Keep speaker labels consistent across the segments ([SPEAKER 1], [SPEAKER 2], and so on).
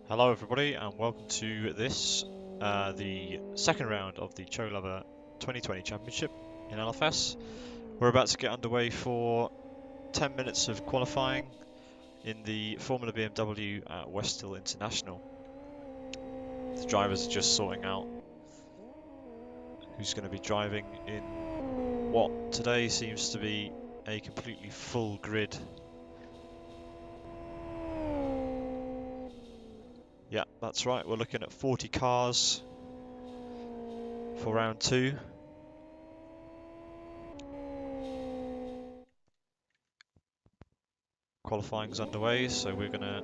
[SPEAKER 1] Hello everybody and welcome to this, the second round of the Cho'Lover 2020 Championship in LFS. We're about to get underway for 10 minutes of qualifying in the Formula BMW at Westhill International. The drivers are just sorting out who's going to be driving in what today seems to be a completely full grid. Yeah, that's right, we're looking at 40 cars for round 2. Qualifying's underway, so we're going to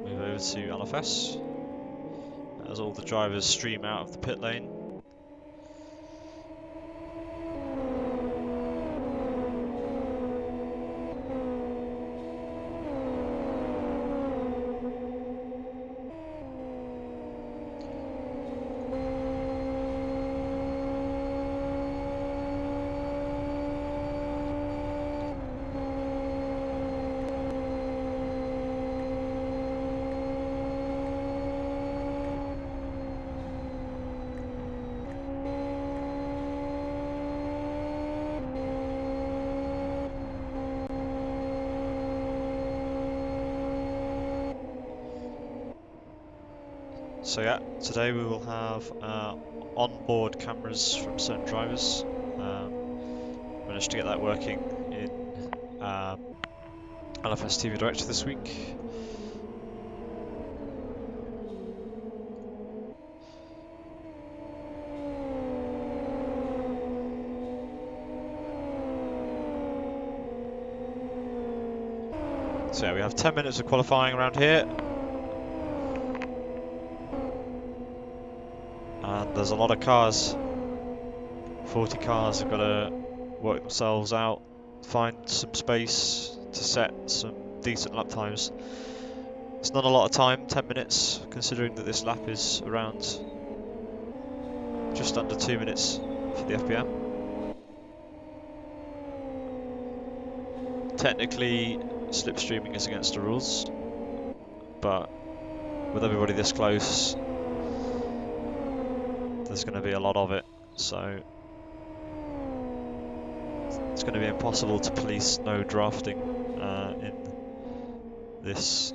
[SPEAKER 1] move over to LFS as all the drivers stream out of the pit lane. So yeah, today we will have onboard cameras from certain drivers. Managed to get that working in LFS TV Director this week. So yeah, we have 10 minutes of qualifying around here. And there's a lot of cars. 40 cars have got to work themselves out, find some space to set some decent lap times. It's not a lot of time, 10 minutes, considering that this lap is around just under 2 minutes for the FBM. Technically, slipstreaming is against the rules, but with everybody this close, there's going to be a lot of it, so it's going to be impossible to police no drafting in this.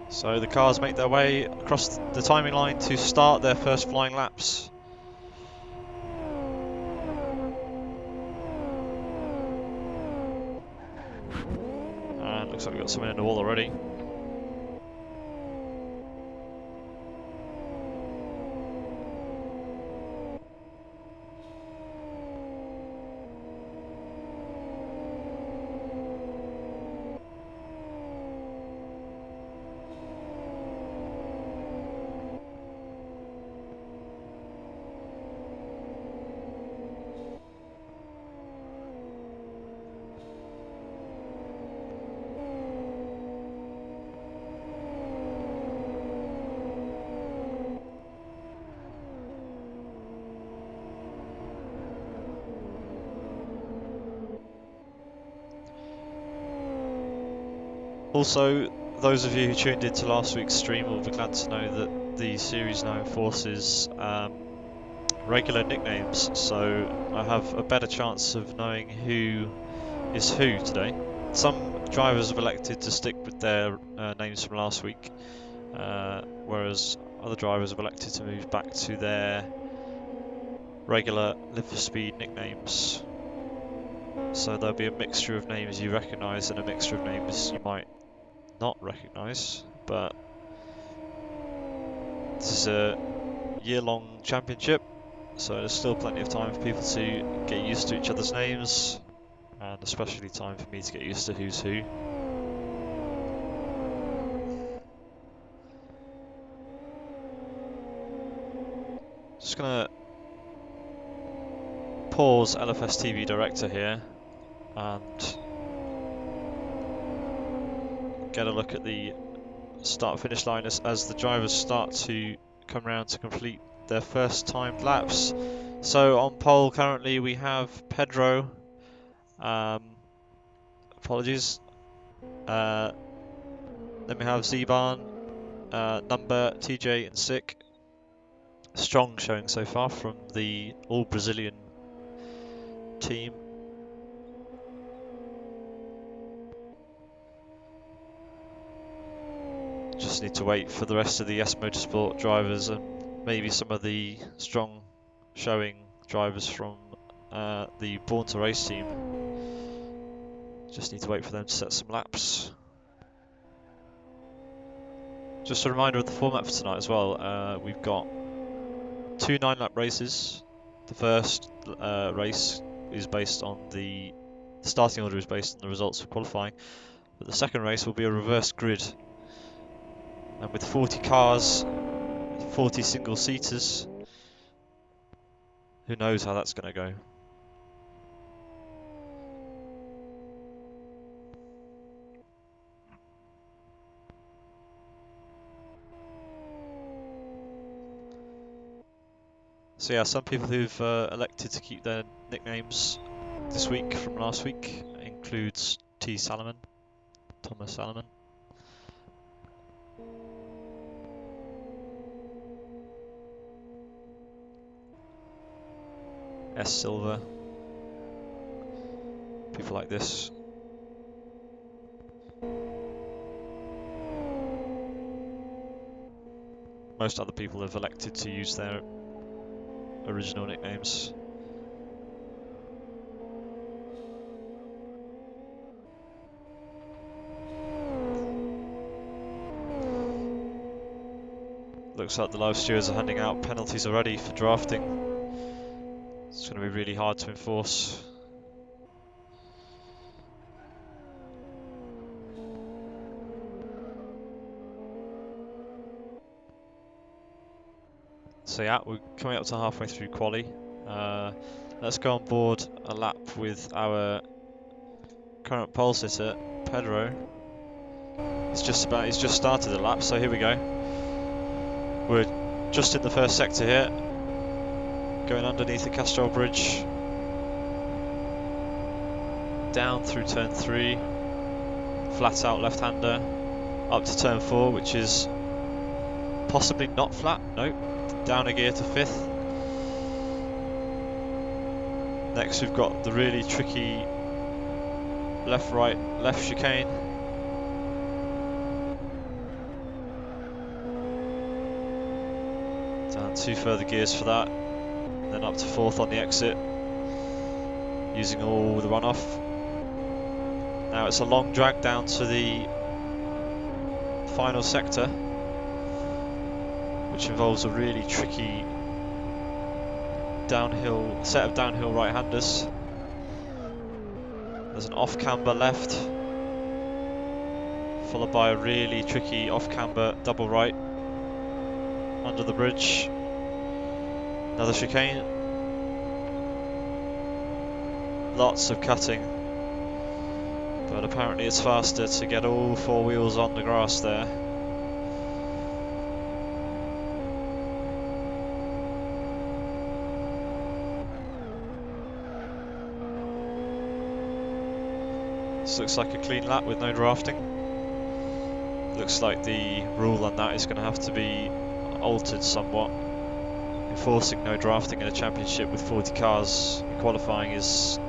[SPEAKER 1] So the cars make their way across the timing line to start their first flying laps. And looks like we've got someone in the wall already. Also, those of you who tuned into last week's stream will be glad to know that the series now enforces regular nicknames, so I have a better chance of knowing who is who today. Some drivers have elected to stick with their names from last week, whereas other drivers have elected to move back to their regular Live for Speed nicknames. So there'll be a mixture of names you recognise and a mixture of names you might not recognise, but this is a year-long championship, so there's still plenty of time for people to get used to each other's names, and especially time for me to get used to who's who. Just gonna pause LFS TV Director here and get a look at the start finish line as the drivers start to come around to complete their first timed laps. So on pole currently we have Pedro, apologies, then we have Zeban, Number, TJ and Sick. Strong showing so far from the all Brazilian team. Just need to wait for the rest of the S Motorsport drivers and maybe some of the strong showing drivers from the Born to Race team. Just need to wait for them to set some laps. Just a reminder of the format for tonight as well. We've got 2 9-lap races. The first race is based on the starting order is based on the results of qualifying, but the second race will be a reverse grid. And with 40 cars, 40 single-seaters, who knows how that's going to go. So yeah, some people who've elected to keep their nicknames this week from last week includes Thomas Salomon. S Silver. People like this. Most other people have elected to use their original nicknames. Looks like the live stewards are handing out penalties already for drafting. It's going to be really hard to enforce. So yeah, we're coming up to halfway through quali. Let's go on board a lap with our current pole sitter, Pedro. He's just started the lap, so here we go. We're just in the first sector here, going underneath the Castrol Bridge, down through turn 3, flat out left-hander, up to turn 4, which is possibly not flat, nope, down a gear to 5th. Next we've got the really tricky left-right, left chicane. Down 2 further gears for that, then up to 4th on the exit, using all the runoff. Now it's a long drag down to the final sector, which involves a really tricky set of downhill right-handers. There's an off-camber left, followed by a really tricky off-camber double right under the bridge. Another chicane. Lots of cutting, but apparently it's faster to get all 4 wheels on the grass there. This looks like a clean lap with no drafting. Looks like the rule on that is going to have to be altered somewhat. Enforcing no drafting in a championship with 40 cars in qualifying is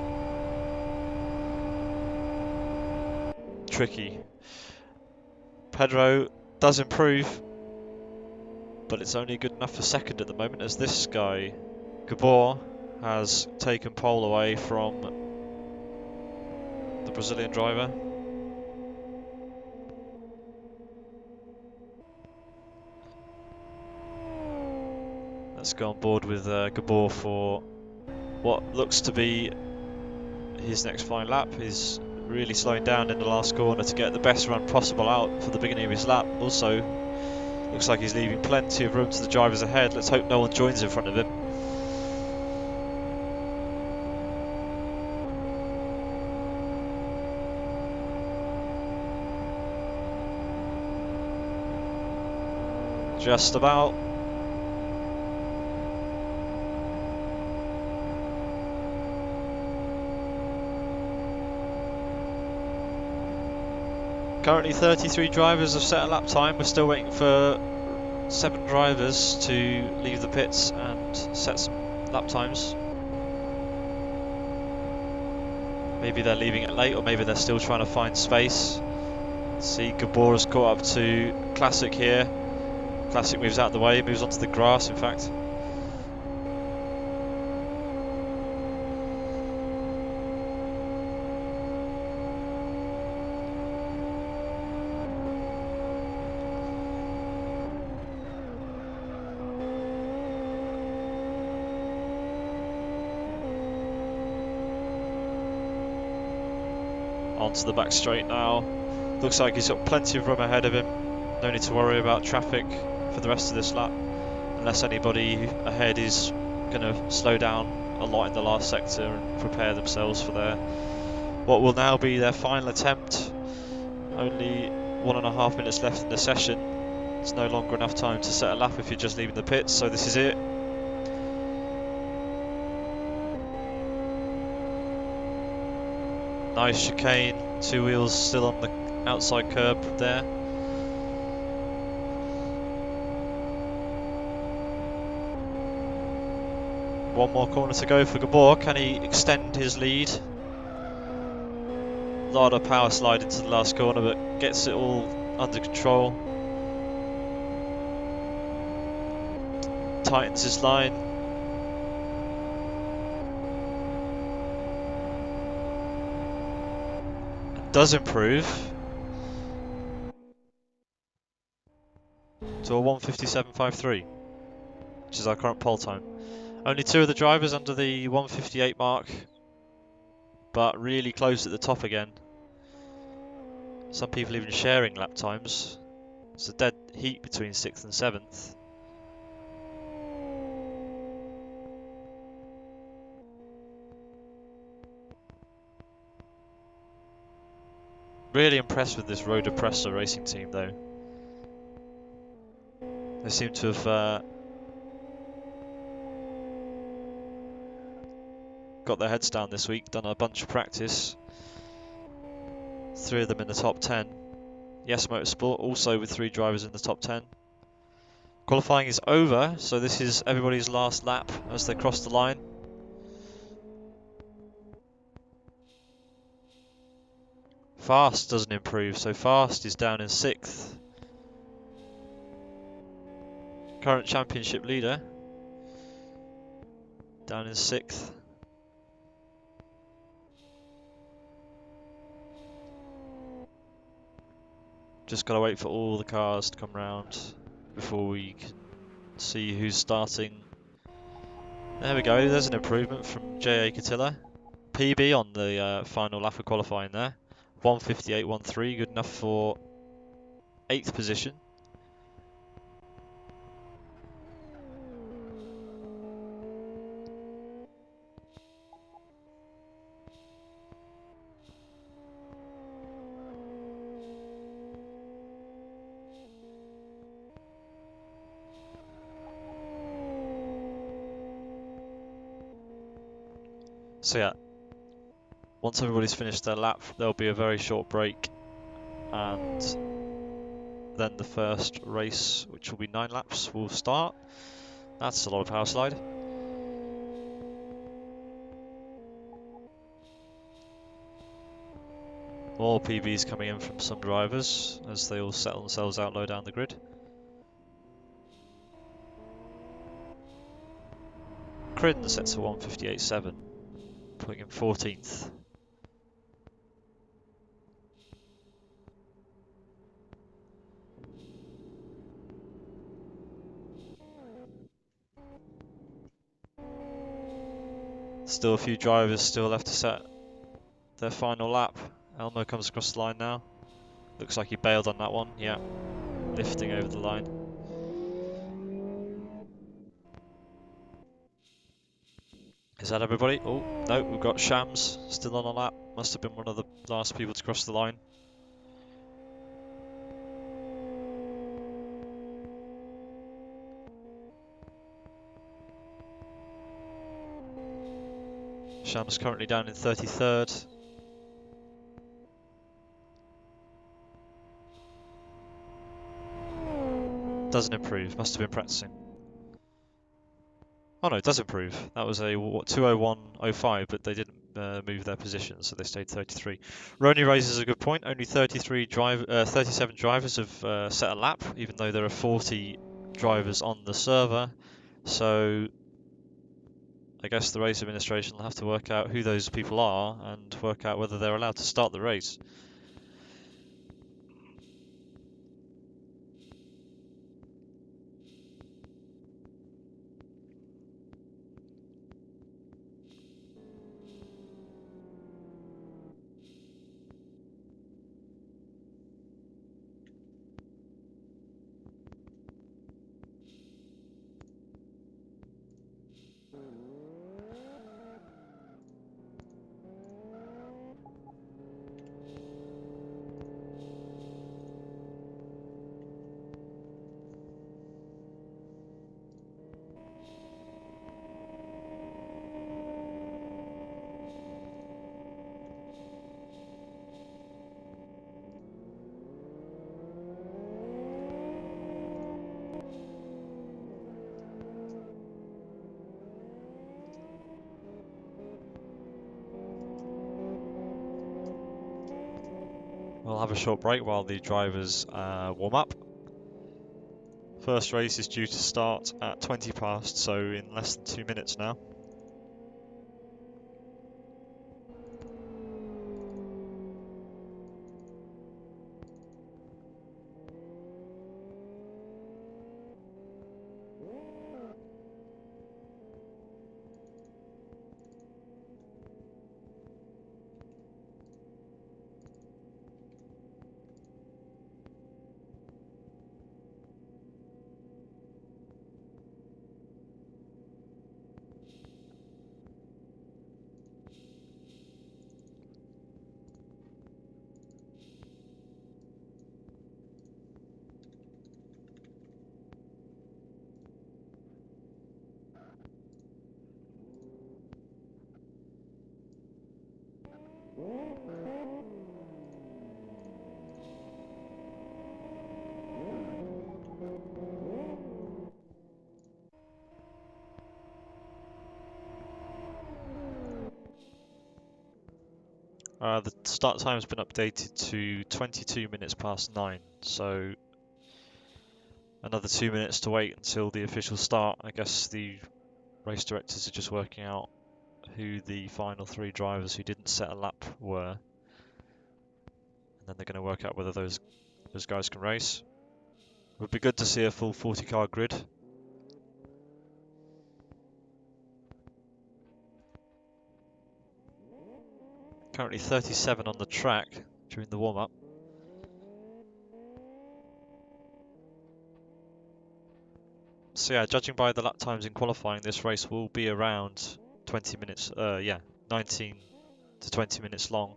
[SPEAKER 1] tricky. Pedro does improve, but it's only good enough for second at the moment, as this guy, Gabor, has taken pole away from the Brazilian driver. Let's go on board with Gabor for what looks to be his next flying lap. He's really slowing down in the last corner to get the best run possible out for the beginning of his lap. Also, looks like he's leaving plenty of room to the drivers ahead. Let's hope no one joins in front of him. Just about. Currently 33 drivers have set a lap time. We're still waiting for 7 drivers to leave the pits and set some lap times. Maybe they're leaving it late, or maybe they're still trying to find space. See, Gabora's caught up to Classic here. Classic moves out of the way, moves onto the grass, in fact. Onto the back straight now. Looks like he's got plenty of room ahead of him. No need to worry about traffic for the rest of this lap, unless anybody ahead is going to slow down a lot in the last sector and prepare themselves for what will now be their final attempt. Only 1.5 minutes left in the session. It's no longer enough time to set a lap if you're just leaving the pits, so this is it. Nice chicane, 2 wheels still on the outside curb there. One more corner to go for Gabor. Can he extend his lead? A lot of power slide into the last corner, but gets it all under control. Tightens his line. And does improve to a 1:57.53, which is our current pole time. Only 2 of the drivers under the 1:58 mark, but really close at the top again. Some people even sharing lap times. It's a dead heat between 6th and 7th. Really impressed with this Road Oppressor racing team though. They seem to have got their heads down this week, done a bunch of practice. 3 of them in the top 10. Yes Motorsport also with 3 drivers in the top 10. Qualifying is over, so this is everybody's last lap as they cross the line. Fast doesn't improve, so Fast is down in 6th. Current championship leader down in 6th. Just got to wait for all the cars to come round before we can see who's starting. There we go, there's an improvement from J.A. Catilla. PB on the final lap of qualifying there. 1:58.13, good enough for 8th position. So yeah, once everybody's finished their lap, there'll be a very short break, and then the first race, which will be 9 laps, will start. That's a lot of power slide. More PBs coming in from some drivers as they all settle themselves out low down the grid. Crin sets a 1:58.7, putting him 14th. Still a few drivers still left to set their final lap. Elmo comes across the line now. Looks like he bailed on that one, yeah. Lifting over the line. Is that everybody? Oh, no, we've got Shams still on a lap. Must have been one of the last people to cross the line. Sham's currently down in 33rd. Doesn't improve, must have been practicing. Oh no, it does improve. That was a 201.05, but they didn't move their position, so they stayed 33. Roney raises a good point. Only 37 drivers have set a lap, even though there are 40 drivers on the server. So I guess the race administration will have to work out who those people are and work out whether they're allowed to start the race. We'll have a short break while the drivers warm up. First race is due to start at 20 past, so in less than 2 minutes now. The start time has been updated to 22 minutes past 9, so another 2 minutes to wait until the official start. I guess the race directors are just working out who the final 3 drivers who didn't set a lap were, and then they're going to work out whether those guys can race. It would be good to see a full 40-car grid. Currently 37 on the track during the warm-up. So yeah, judging by the lap times in qualifying, this race will be around 20 minutes, 19 to 20 minutes long.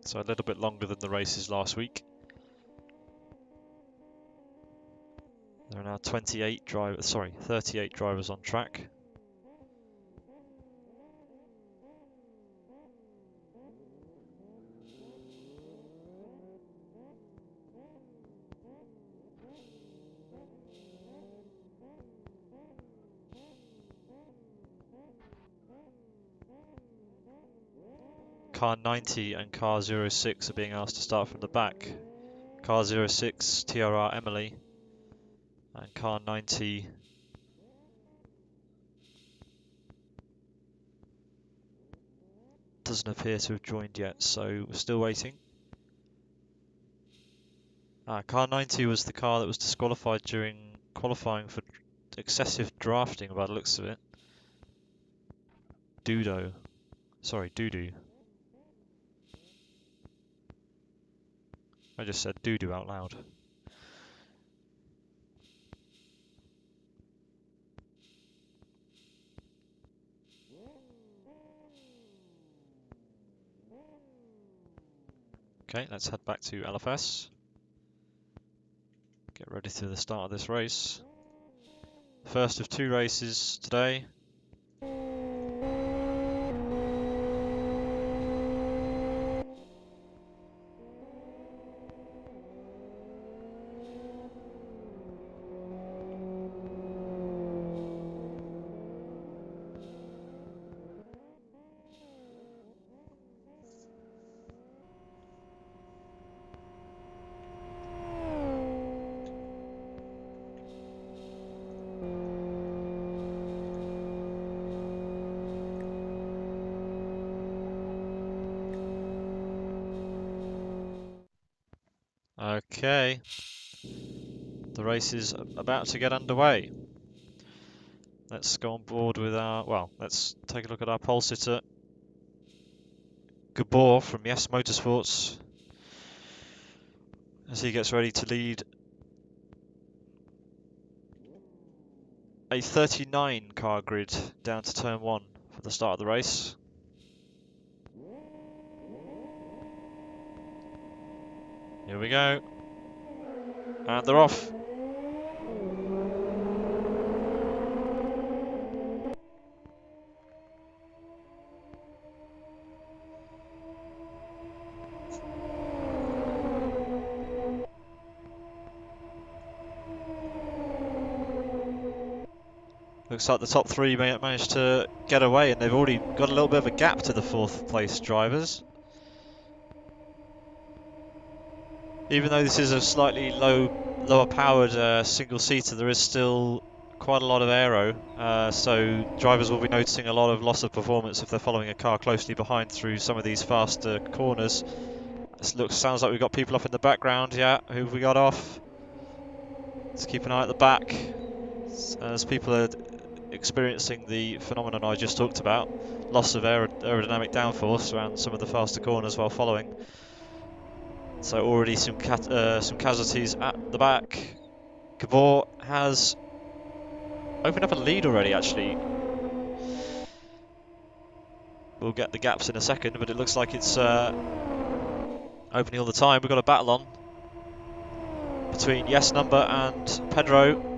[SPEAKER 1] So a little bit longer than the races last week. There are now 38 drivers on track. Car 90 and car 06 are being asked to start from the back. Car 06, TRR Emily, and car 90 doesn't appear to have joined yet, so we're still waiting. Car 90 was the car that was disqualified during qualifying for excessive drafting by the looks of it. Doo-doo. I just said doo-doo out loud. Okay, let's head back to LFS. Get ready to the start of this race. First of 2 races today. Okay, the race is about to get underway. Let's go on board with our, well, let's take a look at our pole sitter, Gabor from Yes Motorsports, as he gets ready to lead a 39 car grid down to turn 1 for the start of the race. Here we go, and they're off. Looks like the top 3 managed to get away, and they've already got a little bit of a gap to the 4th place drivers. Even though this is a slightly lower powered single seater, there is still quite a lot of aero, so drivers will be noticing a lot of loss of performance if they're following a car closely behind through some of these faster corners. Sounds like we've got people off in the background. Yeah, who have we got off? Let's keep an eye at the back as people are experiencing the phenomenon I just talked about, loss of aerodynamic downforce around some of the faster corners while following. So already some casualties at the back. Gabor has opened up a lead already, actually. We'll get the gaps in a second, but it looks like it's opening all the time. We've got a battle on between Yes Number and Pedro.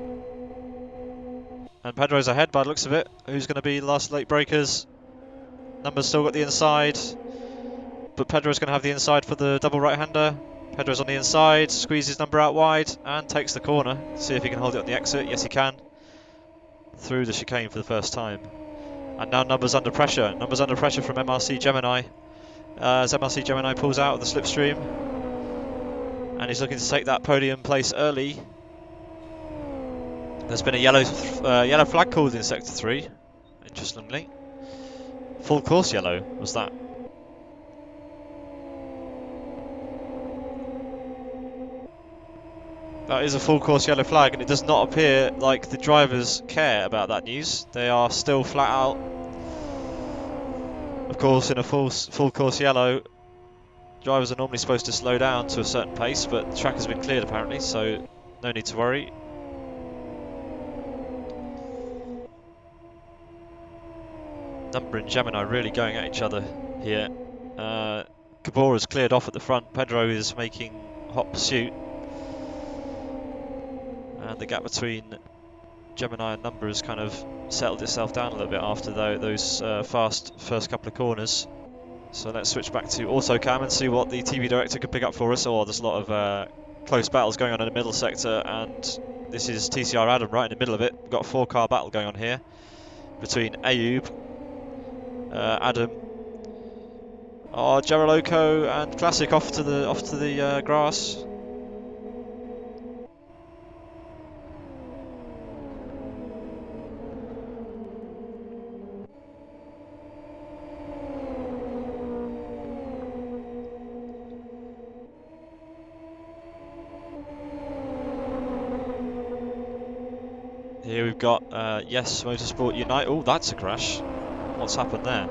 [SPEAKER 1] And Pedro's ahead by the looks of it. Who's going to be the last late breakers? Number's still got the inside, but Pedro's going to have the inside for the double right-hander. Pedro's on the inside, squeezes Number out wide and takes the corner. See if he can hold it on the exit. Yes, he can. Through the chicane for the first time. And now Number's under pressure. Number's under pressure from MRC Gemini. As MRC Gemini pulls out of the slipstream. And he's looking to take that podium place early. There's been a yellow flag called in Sector 3, interestingly. Full course yellow was that. That is a full course yellow flag, and it does not appear like the drivers care about that news. They are still flat out. Of course, in a full course yellow, drivers are normally supposed to slow down to a certain pace, but the track has been cleared apparently, so no need to worry. Number and Gemini really going at each other here. Gabor has cleared off at the front. Pedro is making hot pursuit. And the gap between Gemini and Number has kind of settled itself down a little bit after those fast first couple of corners. So let's switch back to AutoCam and see what the TV director can pick up for us. Oh, there's a lot of close battles going on in the middle sector, and this is TCR Adam right in the middle of it. We've got a 4-car battle going on here between Ayub, Adam, Jaroloco and Classic off to the grass. Here we've got Yes Motorsport Unite. Oh, that's a crash. What's happened there?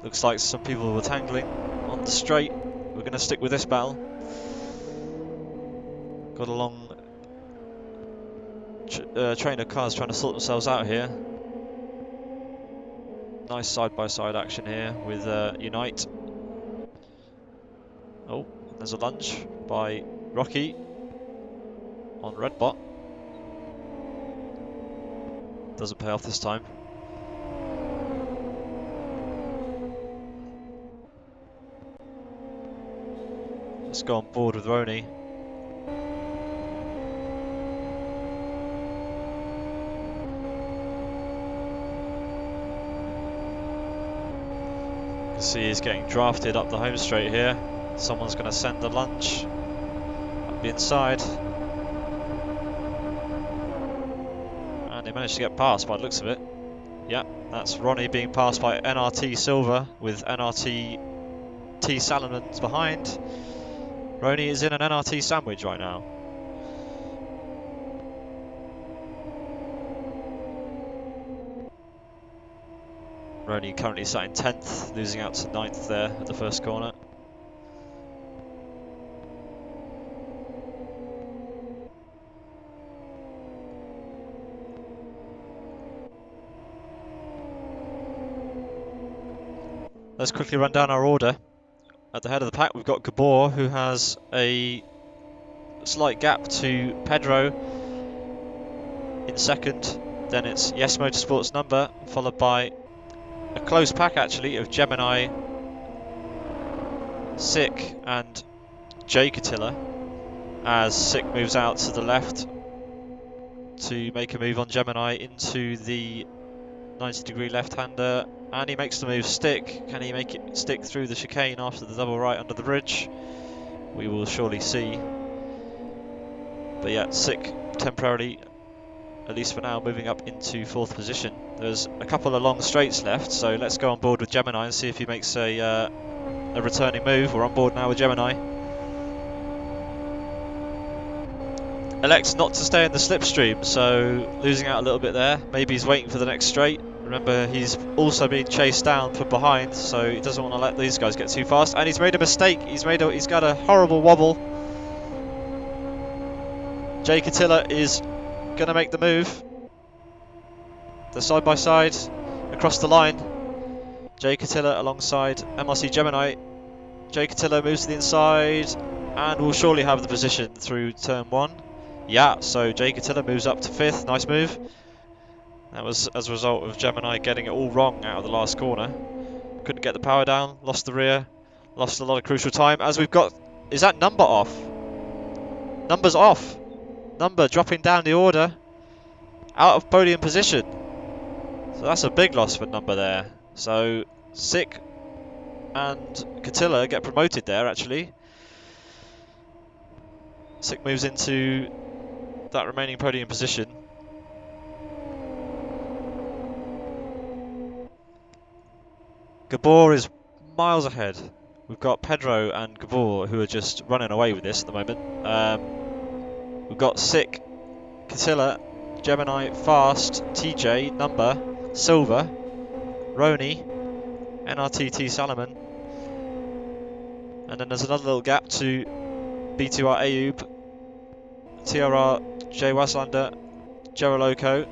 [SPEAKER 1] Looks like some people were tangling on the straight. We're going to stick with this battle. Got a long train of cars trying to sort themselves out here. Nice side-by-side action here with Unite. Oh, there's a lunge by Rocky. on red bot. Doesn't pay off this time. Let's go on board with Roney. You can see he's getting drafted up the home straight here. Someone's going to send the lunge up the inside. And he managed to get past by the looks of it. Yeah, that's Ronnie being passed by NRT Silver with NRT T Salomons behind. Ronnie is in an NRT sandwich right now. Ronnie currently sat in 10th, losing out to 9th there at the first corner. Let's quickly run down our order. At the head of the pack, we've got Gabor, who has a slight gap to Pedro in second. Then it's Yes Motorsports number, followed by a close pack actually of Gemini, Sick and Jay Catilla, as Sick moves out to the left to make a move on Gemini into the 90-degree left-hander, and he makes the move stick. Can he make it stick through the chicane after the double right under the bridge? We will surely see. But yeah, Sick temporarily, at least for now, moving up into 4th position. There's a couple of long straights left, so let's go on board with Gemini and see if he makes a returning move. We're on board now with Gemini. Elects not to stay in the slipstream, so losing out a little bit there. Maybe he's waiting for the next straight. Remember, he's also being chased down from behind, so he doesn't want to let these guys get too fast. And he's made a mistake. He's got a horrible wobble. Jay Catilla is going to make the move. They're side by side across the line. Jay Catilla alongside MRC Gemini. Jay Catilla moves to the inside and will surely have the position through turn 1. Yeah, so Jay Catilla moves up to 5th. Nice move. That was as a result of Gemini getting it all wrong out of the last corner. Couldn't get the power down, lost the rear, lost a lot of crucial time. As we've got, is that number off? Number's off. Number dropping down the order, out of podium position. So that's a big loss for Number there. So Sick and Catilla get promoted there actually. Sick moves into that remaining podium position. Gabor is miles ahead. We've got Pedro and Gabor who are just running away with this at the moment. We've got Sick, Catilla, Gemini, Fast, TJ, Number, Silver, Roney, NRTT Salomon, and then there's another little gap to B2R Ayub, TRR Jay Waslander, Geraloco.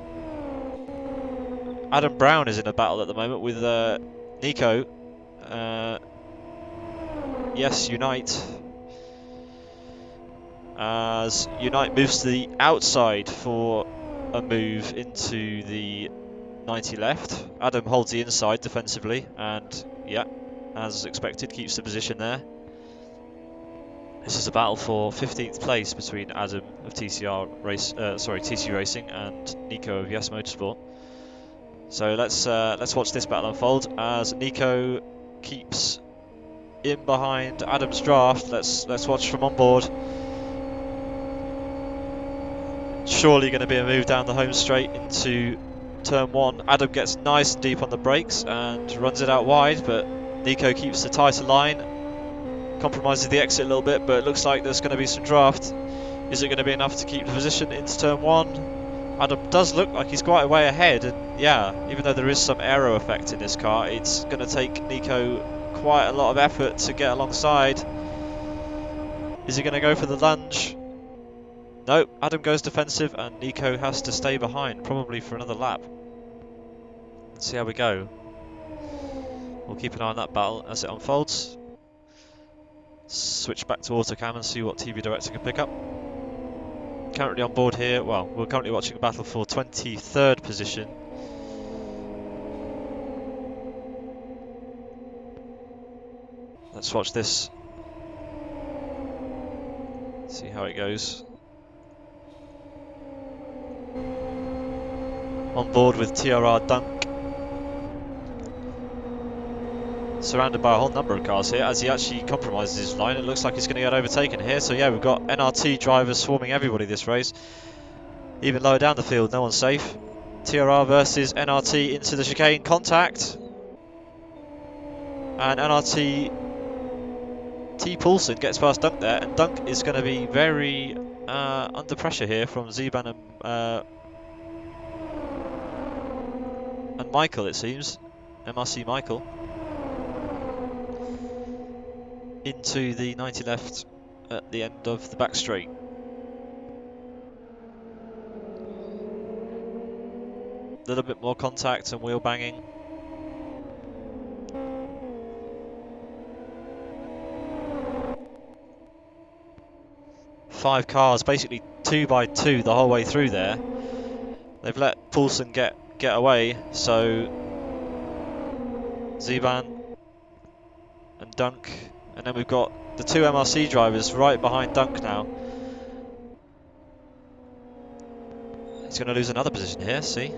[SPEAKER 1] Adam Brown is in a battle at the moment with Nico. Yes, Unite. As Unite moves to the outside for a move into the 90 left. Adam holds the inside defensively and, yeah, as expected, keeps the position there. This is a battle for 15th place between Adam of TC Racing and Nico of Yes Motorsport. So let's watch this battle unfold as Nico keeps in behind Adam's draft. Let's watch from on board. Surely going to be a move down the home straight into turn 1. Adam gets nice and deep on the brakes and runs it out wide, but Nico keeps the tighter line, compromises the exit a little bit, but it looks like there's going to be some draft. Is it going to be enough to keep the position into turn 1? Adam does look like he's quite a way ahead, and yeah, even though there is some aero effect in this car, it's going to take Nico quite a lot of effort to get alongside. Is he going to go for the lunge? No, Adam goes defensive and Nico has to stay behind, probably for another lap. Let's see how we go. We'll keep an eye on that battle as it unfolds. Switch back to Autocam and see what TV Director can pick up. currently on board here. Well, we're currently watching a battle for 23rd position. Let's watch this. See how it goes. On board with TRR Dunk. Surrounded by a whole number of cars here. As he actually compromises his line, it looks like he's going to get overtaken here. So yeah, we've got NRT drivers swarming everybody this race. Even lower down the field, no one's safe. TRR versus NRT into the chicane, contact. And NRT T. Poulsen gets past Dunk there, and Dunk is going to be very under pressure here from Zeban and Michael, it seems. MRC Michael. Into the 90 left at the end of the back straight. A little bit more contact and wheel banging. Five cars, basically 2 by 2 the whole way through there. They've let Poulsen get away, so Zeban and Dunk, and then we've got the 2 MRC drivers right behind Dunk now. He's going to lose another position here, see?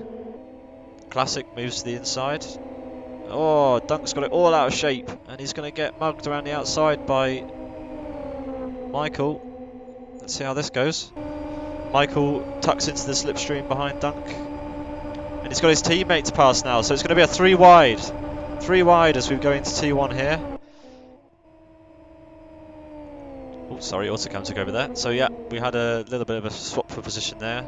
[SPEAKER 1] Classic moves to the inside. Oh, Dunk's got it all out of shape, and he's going to get mugged around the outside by Michael. Let's see how this goes. Michael tucks into the slipstream behind Dunk, and he's got his teammate to pass now, so it's going to be a 3 wide. 3 wide as we go into T1 here. Oh, sorry, Autocam took over there. So yeah, we had a little bit of a swap for position there.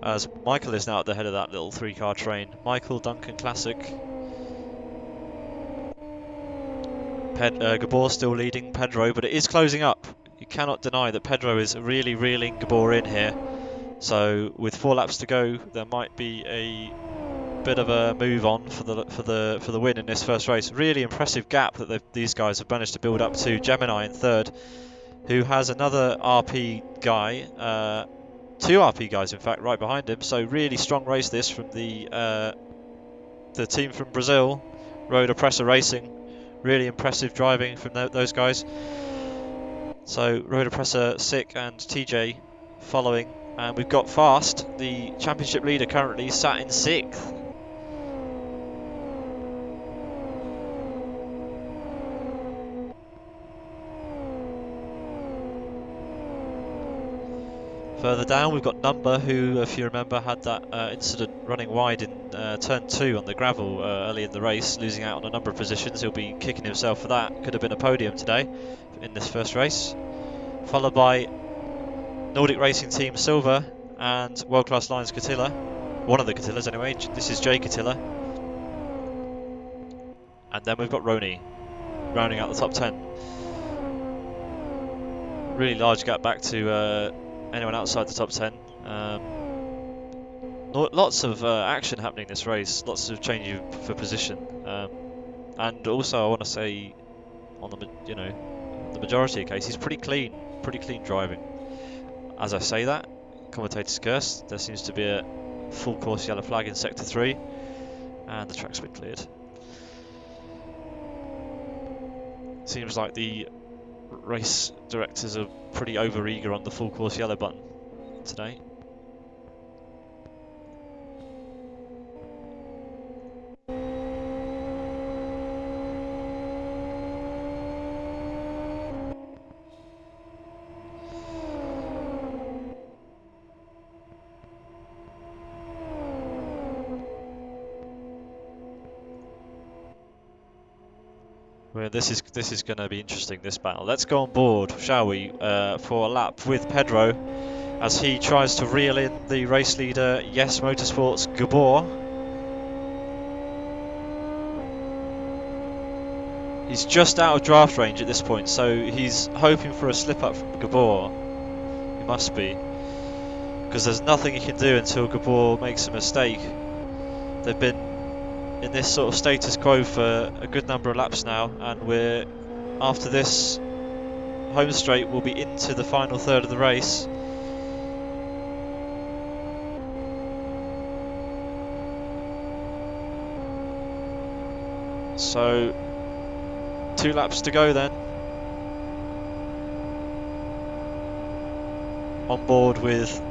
[SPEAKER 1] As Michael is now at the head of that little 3-car train. Michael, Duncan, Classic. Gabor still leading Pedro, but it is closing up. You cannot deny that Pedro is really reeling Gabor in here. So with 4 laps to go, there might be a bit of a move on for the win in this first race. Really impressive gap that these guys have managed to build up to. Gemini in 3rd, who has another RP guy. 2 RP guys, in fact, right behind him. So really strong race this from the team from Brazil, Road Oppressor Racing. Really impressive driving from those guys. So Road Oppressor, Sick, and TJ following, and we've got Fast, the championship leader, currently sat in 6th. Further down, we've got Number, who, if you remember, had that incident running wide in turn 2 on the gravel early in the race, losing out on a number of positions. He'll be kicking himself for that. Could have been a podium today in this first race. Followed by Nordic Racing Team Silver and World Class Lions Catilla. One of the Catillas anyway. This is Jay Catilla. And then we've got Roni rounding out the top 10. Really large gap back to anyone outside the top 10. Lots of action happening this race, lots of changing for position, and also I want to say, on the majority of cases, pretty clean driving. As I say that, commentators curse. There seems to be a full course yellow flag in sector 3, and the track's been cleared. Seems like the race directors are pretty over eager on the full course yellow button today. Well, this is going to be interesting, this battle. Let's go on board, shall we, for a lap with Pedro as he tries to reel in the race leader, Yes Motorsports, Gabor. He's just out of draft range at this point, so he's hoping for a slip up from Gabor. He must be, because there's nothing he can do until Gabor makes a mistake. They've been in this sort of status quo for a good number of laps now, and we're, after this, home straight will be into the final third of the race. So 2 laps to go then. On board with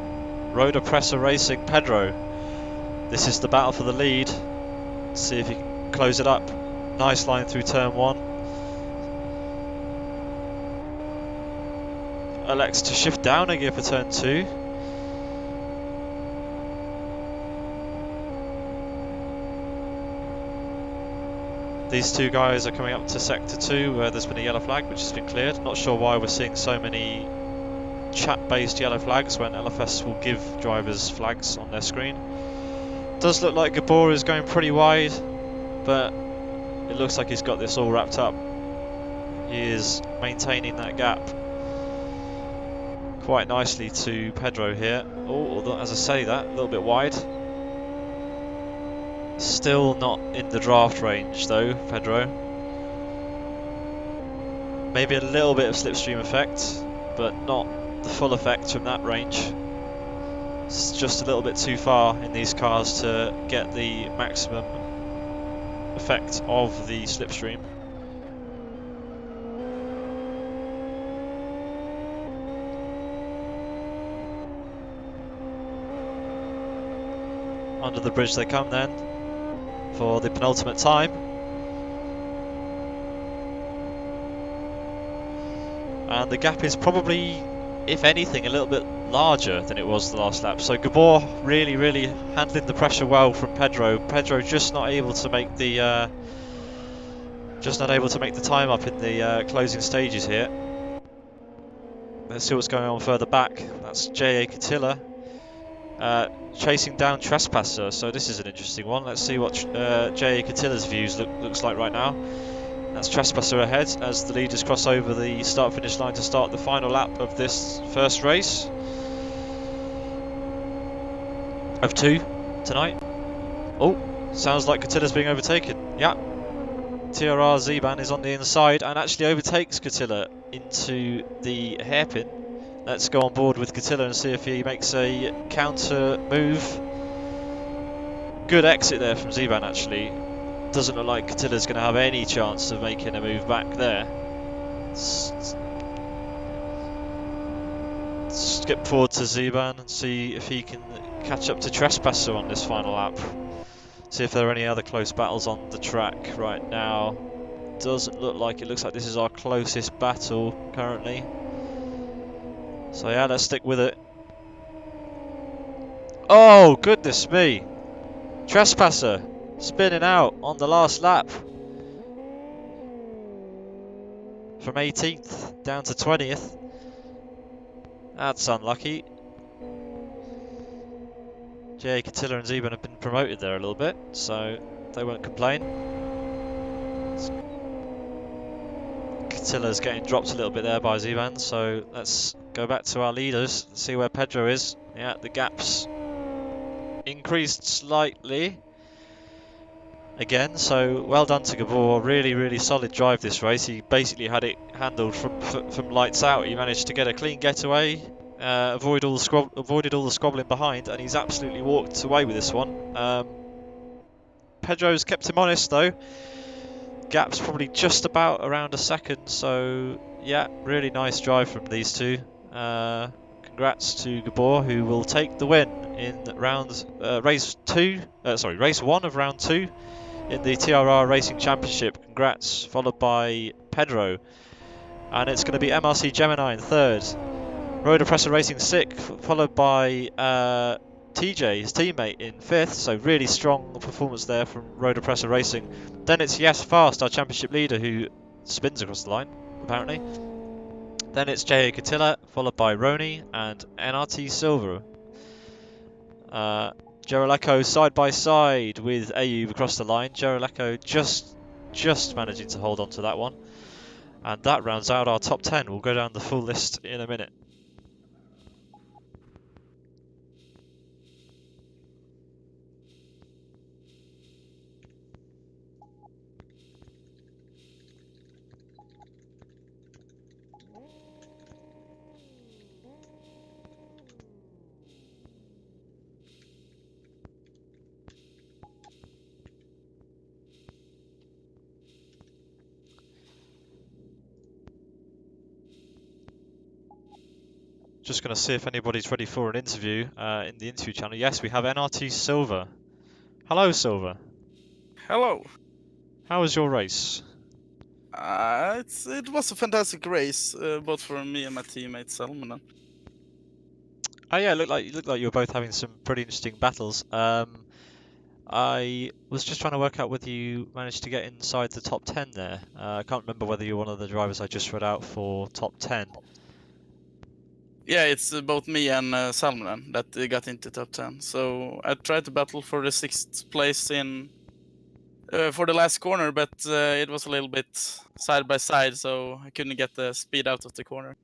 [SPEAKER 1] Road Oppressor Racing Pedro. This is the battle for the lead. See if he can close it up. Nice line through turn 1. Elects to shift down a gear for turn 2. These 2 guys are coming up to sector 2 where there's been a yellow flag which has been cleared. Not sure why we're seeing so many chat-based yellow flags when LFS will give drivers flags on their screen. Does look like Gabor is going pretty wide, but it looks like he's got this all wrapped up. He is maintaining that gap quite nicely to Pedro here. Oh, although as I say that, a little bit wide. Still not in the draft range though, Pedro. Maybe a little bit of slipstream effect, but not the full effect from that range. It's just a little bit too far in these cars to get the maximum effect of the slipstream. Under the bridge they come then for the penultimate time. And the gap is probably, if anything, a little bit larger than it was the last lap. So Gabor really handling the pressure well from Pedro. Pedro just not able to make the time up in the closing stages here. Let's see what's going on further back. That's J.A. Catilla chasing down Trespasser. So this is an interesting one. Let's see what J.A. Catilla's views looks like right now. That's Trespasser ahead as the leaders cross over the start-finish line to start the final lap of this first race of 2 tonight. Oh, sounds like Catilla's being overtaken. Yeah, TRR Z-Ban is on the inside and actually overtakes Catilla into the hairpin. Let's go on board with Catilla and see if he makes a counter move. Good exit there from Z-Ban actually. Doesn't look like Catilla's going to have any chance of making a move back there. Skip forward to Z-Ban and see if he can catch up to Trespasser on this final lap. See if there are any other close battles on the track right now. Doesn't look like it. Looks like this is our closest battle currently. So yeah, let's stick with it. Oh, goodness me. Trespasser spinning out on the last lap. From 18th down to 20th. That's unlucky. J.A. Catilla and Z-Ban have been promoted there a little bit, so they won't complain. Catilla's getting dropped a little bit there by Z-Ban, so let's go back to our leaders and see where Pedro is. Yeah, the gap's increased slightly again, so well done to Gabor. Really solid drive this race. He basically had it handled from lights out. He managed to get a clean getaway, avoided all the squabbling behind, and he's absolutely walked away with this one. Pedro's kept him honest though. Gap's probably just about around a second, so yeah, really nice drive from these 2. Congrats to Gabor, who will take the win in race 1 of round 2 in the TRR Racing Championship. Congrats, followed by Pedro, and it's going to be MRC Gemini in 3rd, Road Oppressor Racing 6th, followed by TJ, his teammate, in 5th, so really strong performance there from Road Oppressor Racing. Then it's Yes Fast, our championship leader, who spins across the line, apparently. Then it's J.A. Catilla, followed by Roni and NRT Silver. Geraleko side by side with Ayub across the line. Geraleko just managing to hold on to that one. And that rounds out our top 10. We'll go down the full list in a minute. Just going to see if anybody's ready for an interview in the interview channel. Yes, we have NRT Silver. Hello, Silver.
[SPEAKER 2] Hello.
[SPEAKER 1] How was your race?
[SPEAKER 2] It was a fantastic race, both for me and my teammate Salmonen.
[SPEAKER 1] Oh yeah, it looked like you were both having some pretty interesting battles. I was just trying to work out whether you managed to get inside the top 10 there. I can't remember whether you're one of the drivers I just read out for top 10.
[SPEAKER 2] Yeah, it's both me and Salmonen that got into top 10. So I tried to battle for the 6th place in for the last corner, but it was a little bit side by side, so I couldn't get the speed out of the corner.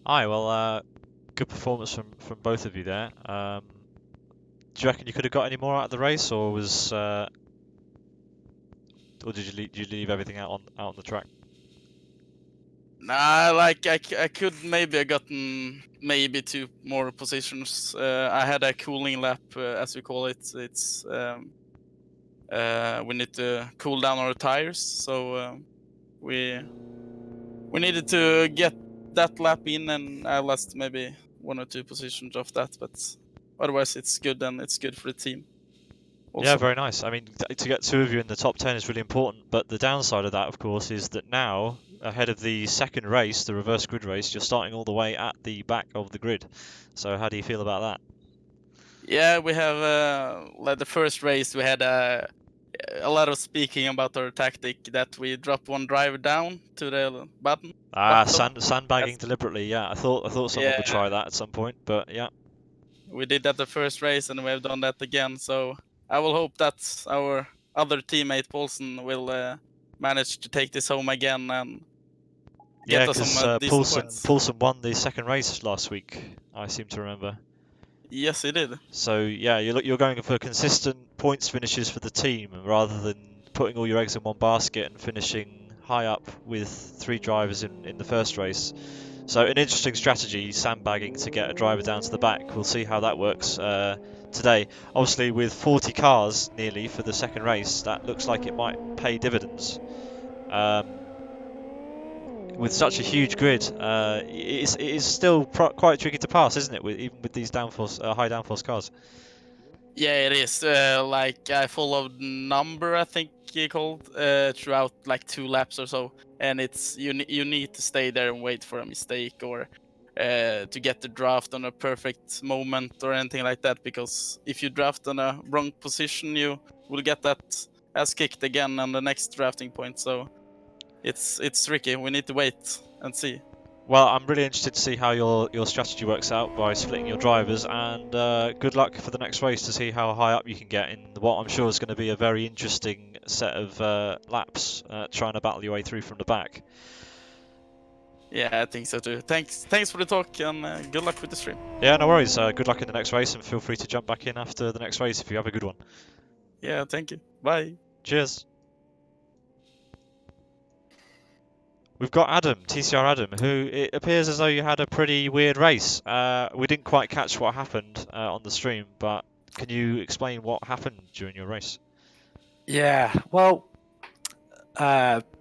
[SPEAKER 1] Aye, well, good performance from both of you there. Do you reckon you could have got any more out of the race, or or did you leave everything out on the track?
[SPEAKER 2] Nah, like I could maybe have gotten maybe 2 more positions. I had a cooling lap, as we call it. It's we need to cool down our tires, so we needed to get that lap in, and I lost maybe 1 or 2 positions of that. But otherwise, it's good, and it's good for the team.
[SPEAKER 1] Yeah,
[SPEAKER 2] Also,
[SPEAKER 1] very nice. I mean, to get two of you in the top 10 is really important, but the downside of that, of course, is that now, ahead of the second race, the reverse grid race, you're starting all the way at the back of the grid. So how do you feel about that?
[SPEAKER 2] yeah, we have like the first race, we had a lot of speaking about our tactic that we drop one driver down to the bottom.
[SPEAKER 1] Sandbagging
[SPEAKER 2] That's,
[SPEAKER 1] deliberately. Yeah, I thought someone would
[SPEAKER 2] yeah,
[SPEAKER 1] try that at some point, but yeah.
[SPEAKER 2] we did that the first race, and we have done that again. So I will hope that our other teammate Paulson will manage to take this home again and
[SPEAKER 1] Yeah,
[SPEAKER 2] get us some
[SPEAKER 1] because
[SPEAKER 2] decent points.
[SPEAKER 1] Paulson won the second race last week, I seem to remember.
[SPEAKER 2] Yes, he did.
[SPEAKER 1] So yeah, you're going for consistent points finishes for the team rather than putting all your eggs in one basket and finishing high up with three drivers in the first race. So an interesting strategy, sandbagging to get a driver down to the back. We'll see how that works today. Obviously, with 40 cars nearly for the second race, that looks like it might pay dividends. Um, with such a huge grid, it is still quite tricky to pass, isn't it? Even with these high downforce cars.
[SPEAKER 2] Yeah, it is. Like I followed number, I think he called, throughout like 2 laps or so, and it's you need to stay there and wait for a mistake or to get the draft on a perfect moment or anything like that. Because if you draft on a wrong position, you will get that ass kicked again on the next drafting point. So it's tricky. We need to wait and see.
[SPEAKER 1] Well, I'm really interested to see how your strategy works out by splitting your drivers, and good luck for the next race to see how high up you can get in what I'm sure is going to be a very interesting set of laps, trying to battle your way through from the back.
[SPEAKER 2] Yeah, I think so too. Thanks for the talk, and good luck with the stream.
[SPEAKER 1] Yeah, no worries. Good luck in the next race, and feel free to jump back in after the next race if you have a good one.
[SPEAKER 2] Yeah, thank you. Bye.
[SPEAKER 1] Cheers. We've got Adam, TCR Adam, who it appears as though you had a pretty weird race. We didn't quite catch what happened on the stream, but can you explain what happened during your race?
[SPEAKER 3] Yeah, well,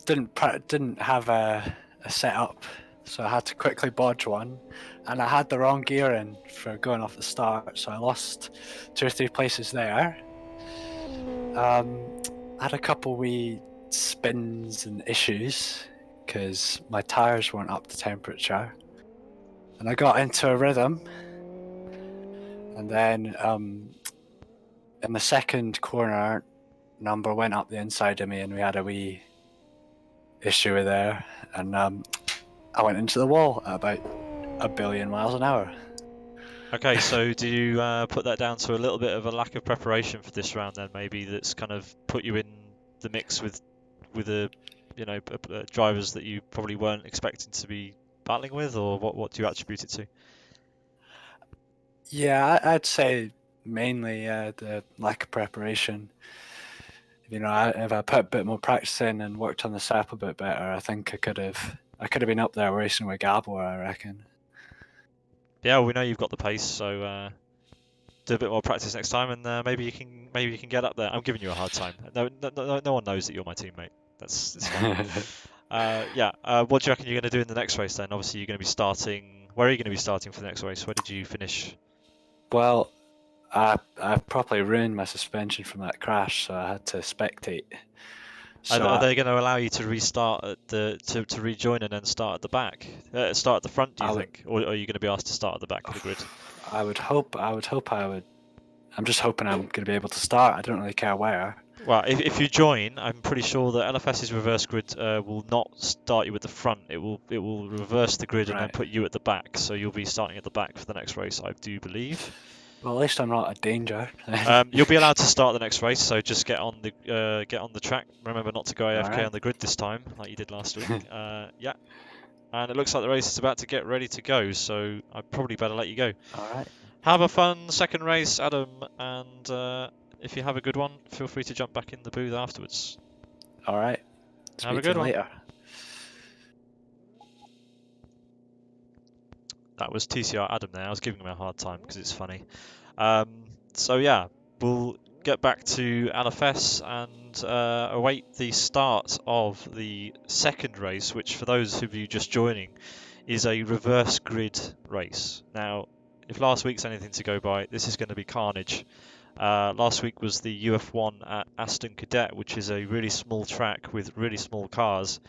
[SPEAKER 3] didn't have a setup, so I had to quickly bodge one, and I had the wrong gear in for going off the start, so I lost 2 or 3 places there. I had a couple wee spins and issues because my tires weren't up to temperature, and I got into a rhythm, and then in the second corner, number went up the inside of me, and we had a wee issue with there, and I went into the wall at about 1,000,000,000 miles an hour.
[SPEAKER 1] Okay, so do you put that down to a little bit of a lack of preparation for this round then maybe that's kind of put you in the mix with drivers that you probably weren't expecting to be battling with, or what do you attribute it to?
[SPEAKER 3] Yeah, I'd say mainly the lack of preparation. If I put a bit more practice in and worked on the setup a bit better, I think I could have been up there racing with Gabor, I reckon.
[SPEAKER 1] Yeah, well, we know you've got the pace, so do a bit more practice next time, and maybe you can get up there. I'm giving you a hard time. No one knows that you're my teammate. That's fine. Yeah. What do you reckon you're going to do in the next race then? Obviously, you're going to be starting. Where are you going to be starting for the next race? Where did you finish?
[SPEAKER 3] Well, I probably ruined my suspension from that crash, so I had to spectate. So
[SPEAKER 1] Are they going to allow you to restart at to rejoin and then start at the back? Start at the front, do you
[SPEAKER 3] I would,
[SPEAKER 1] think, or are you going to be asked to start at the back of the grid?
[SPEAKER 3] I would hope I would. I'm just hoping I'm going to be able to start. I don't really care where.
[SPEAKER 1] Well, if you join, I'm pretty sure that LFS's reverse grid will not start you at the front. It will reverse the grid and then
[SPEAKER 3] Right.
[SPEAKER 1] put you at the back. So you'll be starting at the back for the next race, I do believe.
[SPEAKER 3] Well, at least I'm not a danger.
[SPEAKER 1] You'll be allowed to start the next race, so just get on the track. Remember not to go AFK
[SPEAKER 3] Alright.
[SPEAKER 1] on the grid this time, like you did last week. Yeah, and it looks like the race is about to get ready to go, so I probably better let you go.
[SPEAKER 3] Alright.
[SPEAKER 1] Have a fun second race, Adam, and if you have a good one, feel free to jump back in the booth afterwards.
[SPEAKER 3] Alright.
[SPEAKER 1] Have a
[SPEAKER 3] Speak to
[SPEAKER 1] good
[SPEAKER 3] you
[SPEAKER 1] one.
[SPEAKER 3] later.
[SPEAKER 1] That was TCR Adam there. I was giving him a hard time because it's funny. So yeah, we'll get back to LFS and await the start of the second race, which for those of you just joining is a reverse grid race. Now, if last week's anything to go by, this is going to be carnage. Last week was the UF1 at Aston Cadet, which is a really small track with really small cars,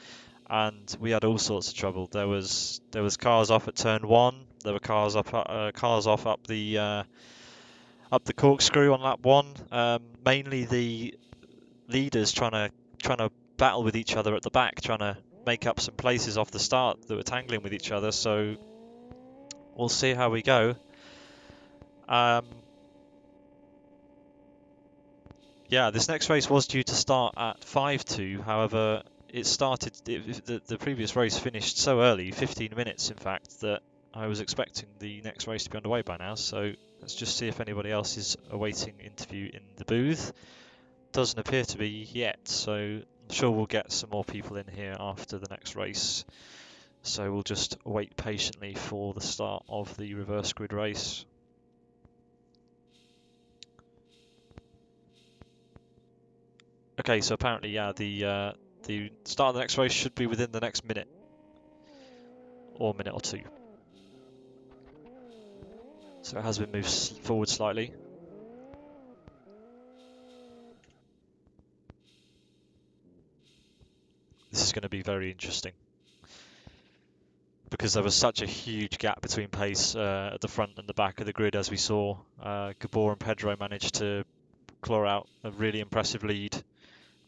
[SPEAKER 1] and we had all sorts of trouble. There was cars off at turn one. There were cars off up the corkscrew on lap one. Mainly the leaders trying to battle with each other at the back, trying to make up some places off the start that were tangling with each other. So we'll see how we go. Yeah, this next race was due to start at 5:2. However, it started. The previous race finished so early, 15 minutes in fact, that I was expecting the next race to be underway by now. So let's just see if anybody else is awaiting interview in the booth. Doesn't appear to be yet, so I'm sure we'll get some more people in here after the next race. So we'll just wait patiently for the start of the reverse grid race. Okay, so apparently, yeah, the start of the next race should be within the next minute or minute or two. So it has been moved forward slightly. This is going to be very interesting because there was such a huge gap between pace at the front and the back of the grid, as we saw. Gabor and Pedro managed to claw out a really impressive lead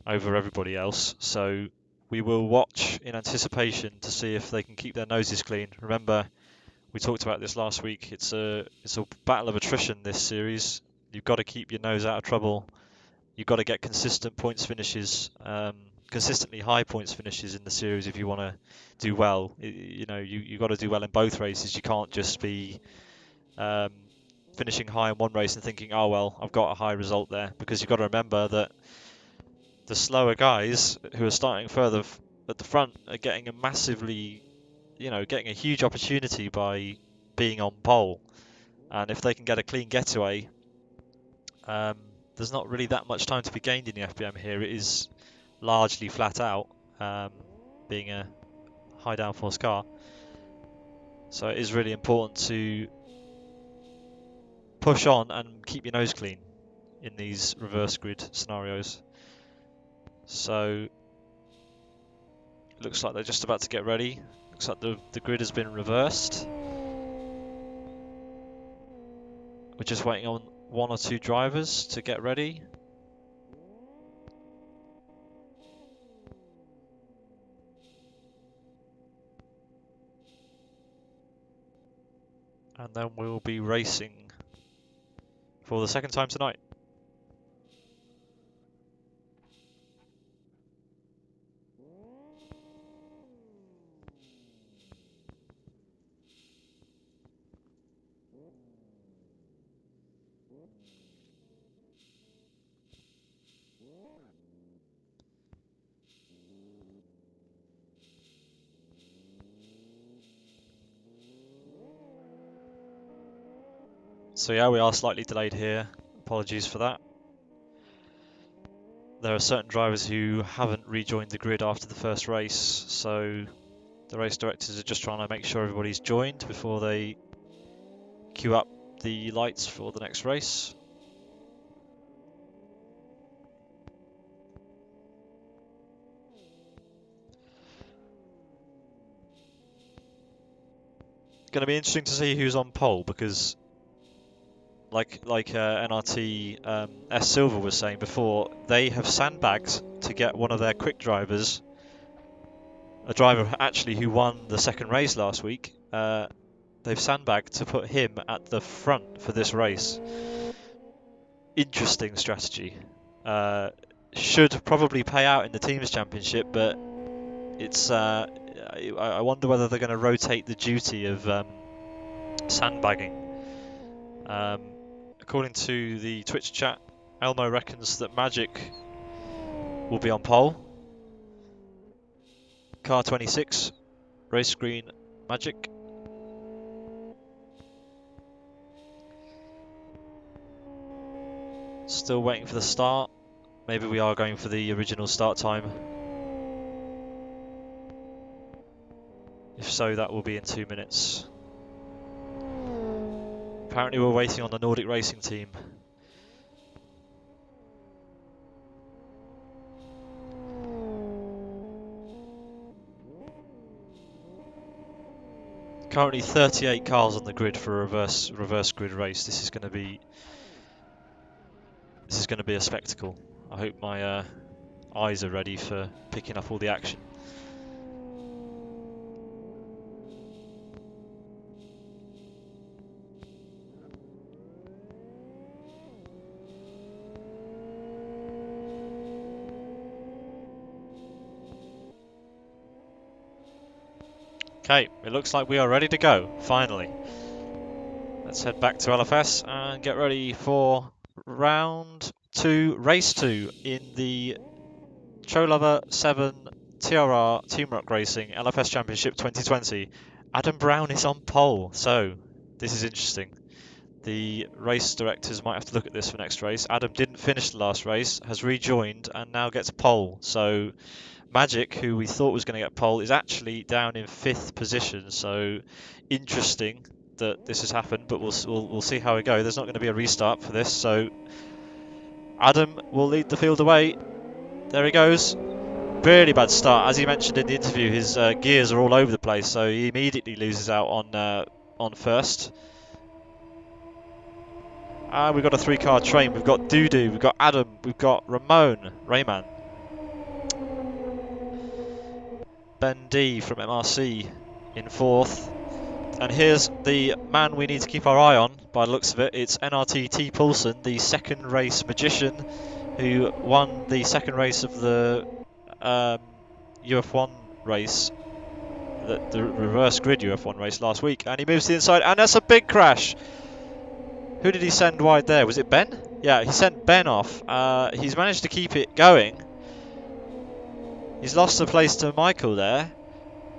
[SPEAKER 1] over everybody else. So we will watch in anticipation to see if they can keep their noses clean. Remember, we talked about this last week. It's a battle of attrition, this series. You've got to keep your nose out of trouble. You've got to get consistent points finishes, consistently high points finishes in the series if you want to do well. You've got to do well in both races. You can't just be finishing high in one race and thinking, oh well, I've got a high result there, because you've got to remember that the slower guys who are starting further at the front are getting getting a huge opportunity by being on pole. And if they can get a clean getaway, there's not really that much time to be gained in the FBM here. It is largely flat out, being a high downforce car. So it is really important to push on and keep your nose clean in these reverse grid scenarios. So it looks like they're just about to get ready. Looks like the grid has been reversed. We're just waiting on one or two drivers to get ready. And then we'll be racing for the second time tonight. So yeah, we are slightly delayed here. Apologies for that. there are certain drivers who haven't rejoined the grid after the first race, so the race directors are just trying to make sure everybody's joined before they queue up the lights for the next race. It's going to be interesting to see who's on pole, because like NRT S Silver was saying before, they have sandbagged to get one of their quick drivers, a driver actually who won the second race last week. They've sandbagged to put him at the front for this race. Interesting strategy. Should probably pay out in the teams championship, but it's I wonder whether they're going to rotate the duty of sandbagging. According to the Twitch chat, Elmo reckons that Magic will be on pole. Car 26, race green, Magic. Still waiting for the start. Maybe we are going for the original start time. If so, that will be in 2 minutes. Apparently we're waiting on the Nordic Racing team. Currently 38 cars on the grid for a reverse grid race. This is going to be a spectacle. I hope my eyes are ready for picking up all the action. Okay, it looks like we are ready to go, finally. Let's head back to LFS and get ready for round 2, race 2 in the Cholover 7 TRR Team Rock Racing LFS Championship 2020. Adam Brown is on pole, so this is interesting. The race directors might have to look at this for next race. Adam didn't finish the last race, has rejoined and now gets pole, so Magic, who we thought was going to get pole, is actually down in 5th position, so interesting that this has happened, but we'll see how we go. There's not going to be a restart for this, so Adam will lead the field away. There he goes. Really bad start. As he mentioned in the interview, his gears are all over the place, so he immediately loses out on first. We've got a 3-car train. We've got Dudu, we've got Adam, we've got Rayman. Ben D from MRC in 4th. And here's the man we need to keep our eye on, by the looks of it. It's NRT T. Poulsen, the second race magician, who won the second race of the UF1 race, the reverse grid UF1 race last week. And he moves to the inside, and that's a big crash. Who did he send wide there? Was it Ben? Yeah, he sent Ben off. He's managed to keep it going. He's lost the place to Michael there.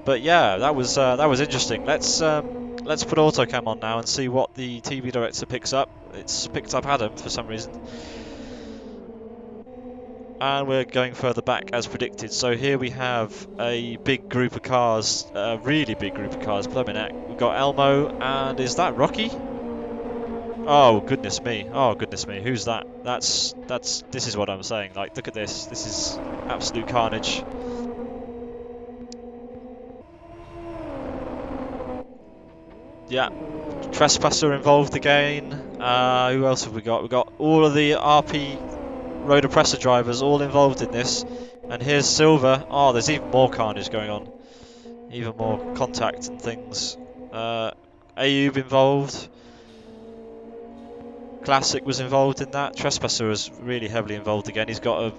[SPEAKER 1] But yeah, that was interesting. Let's put autocam on now and see what the TV director picks up. It's picked up Adam for some reason. And we're going further back as predicted. So here we have a big group of cars, a really big group of cars. We've got Elmo, and is that Rocky? Oh goodness me! Oh goodness me! Who's that? This is what I'm saying. Like, look at this. This is absolute carnage. Yeah, Trespasser involved again. Who else have we got? We've got all of the RP Road Oppressor drivers all involved in this. And here's Silver. Oh, there's even more carnage going on. Even more contact and things. Ayub involved. Classic was involved in that. Trespasser was really heavily involved again. He's got a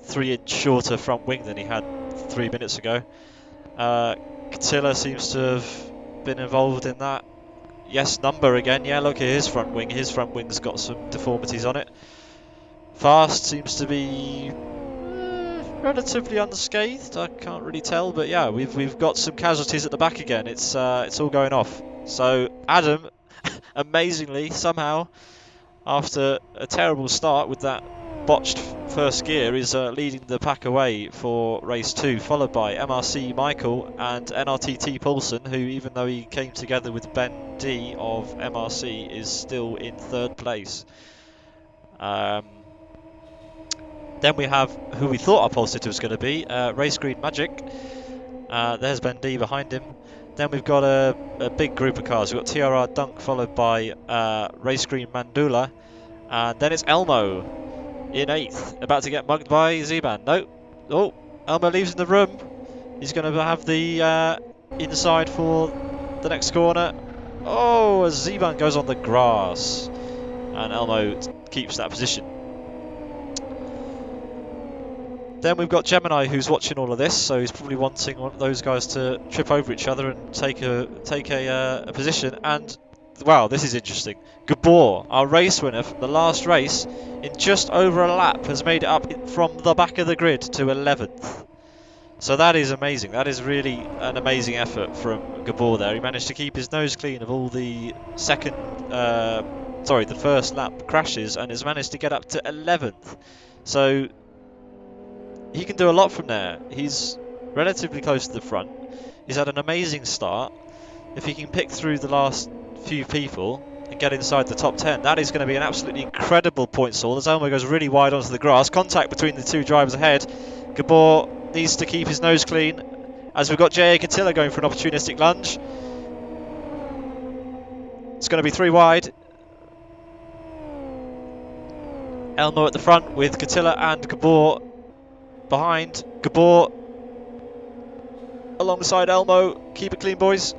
[SPEAKER 1] 3-inch shorter front wing than he had 3 minutes ago. Catilla seems to have been involved in that. Yes, Number again. Yeah, look at his front wing. His front wing's got some deformities on it. Fast seems to be relatively unscathed. I can't really tell, but yeah, we've got some casualties at the back again. It's all going off. So Adam, amazingly, somehow, after a terrible start with that botched first gear is leading the pack away for race 2, followed by MRC Michael and NRTT Paulson, who, even though he came together with Ben D of MRC, is still in 3rd place. Then we have who we thought our pole sitter was going to be, Race Green Magic. There's Ben D behind him. Then we've got a big group of cars. We've got TRR Dunk, followed by Race Green Mandula. And then it's Elmo in 8th, about to get mugged by Z-Man. No. Oh, Elmo leaves in the room. He's going to have the inside for the next corner. Oh, as Z-Man goes on the grass. And Elmo keeps that position. Then we've got Gemini, who's watching all of this, so he's probably wanting those guys to trip over each other and take a position. And wow, this is interesting. Gabor, our race winner from the last race, in just over a lap, has made it up from the back of the grid to 11th. So that is amazing. That is really an amazing effort from Gabor there. He managed to keep his nose clean of all the the first lap crashes, and has managed to get up to 11th. So he can do a lot from there. He's relatively close to the front. He's had an amazing start. If he can pick through the last few people and get inside the top 10, that is going to be an absolutely incredible point haul. As Elmo goes really wide onto the grass, contact between the two drivers ahead. Gabor needs to keep his nose clean, as we've got J.A. Catilla going for an opportunistic lunge. It's going to be 3 wide. Elmo at the front with Catilla and Gabor behind. Gabor alongside Elmo. Keep it clean, boys.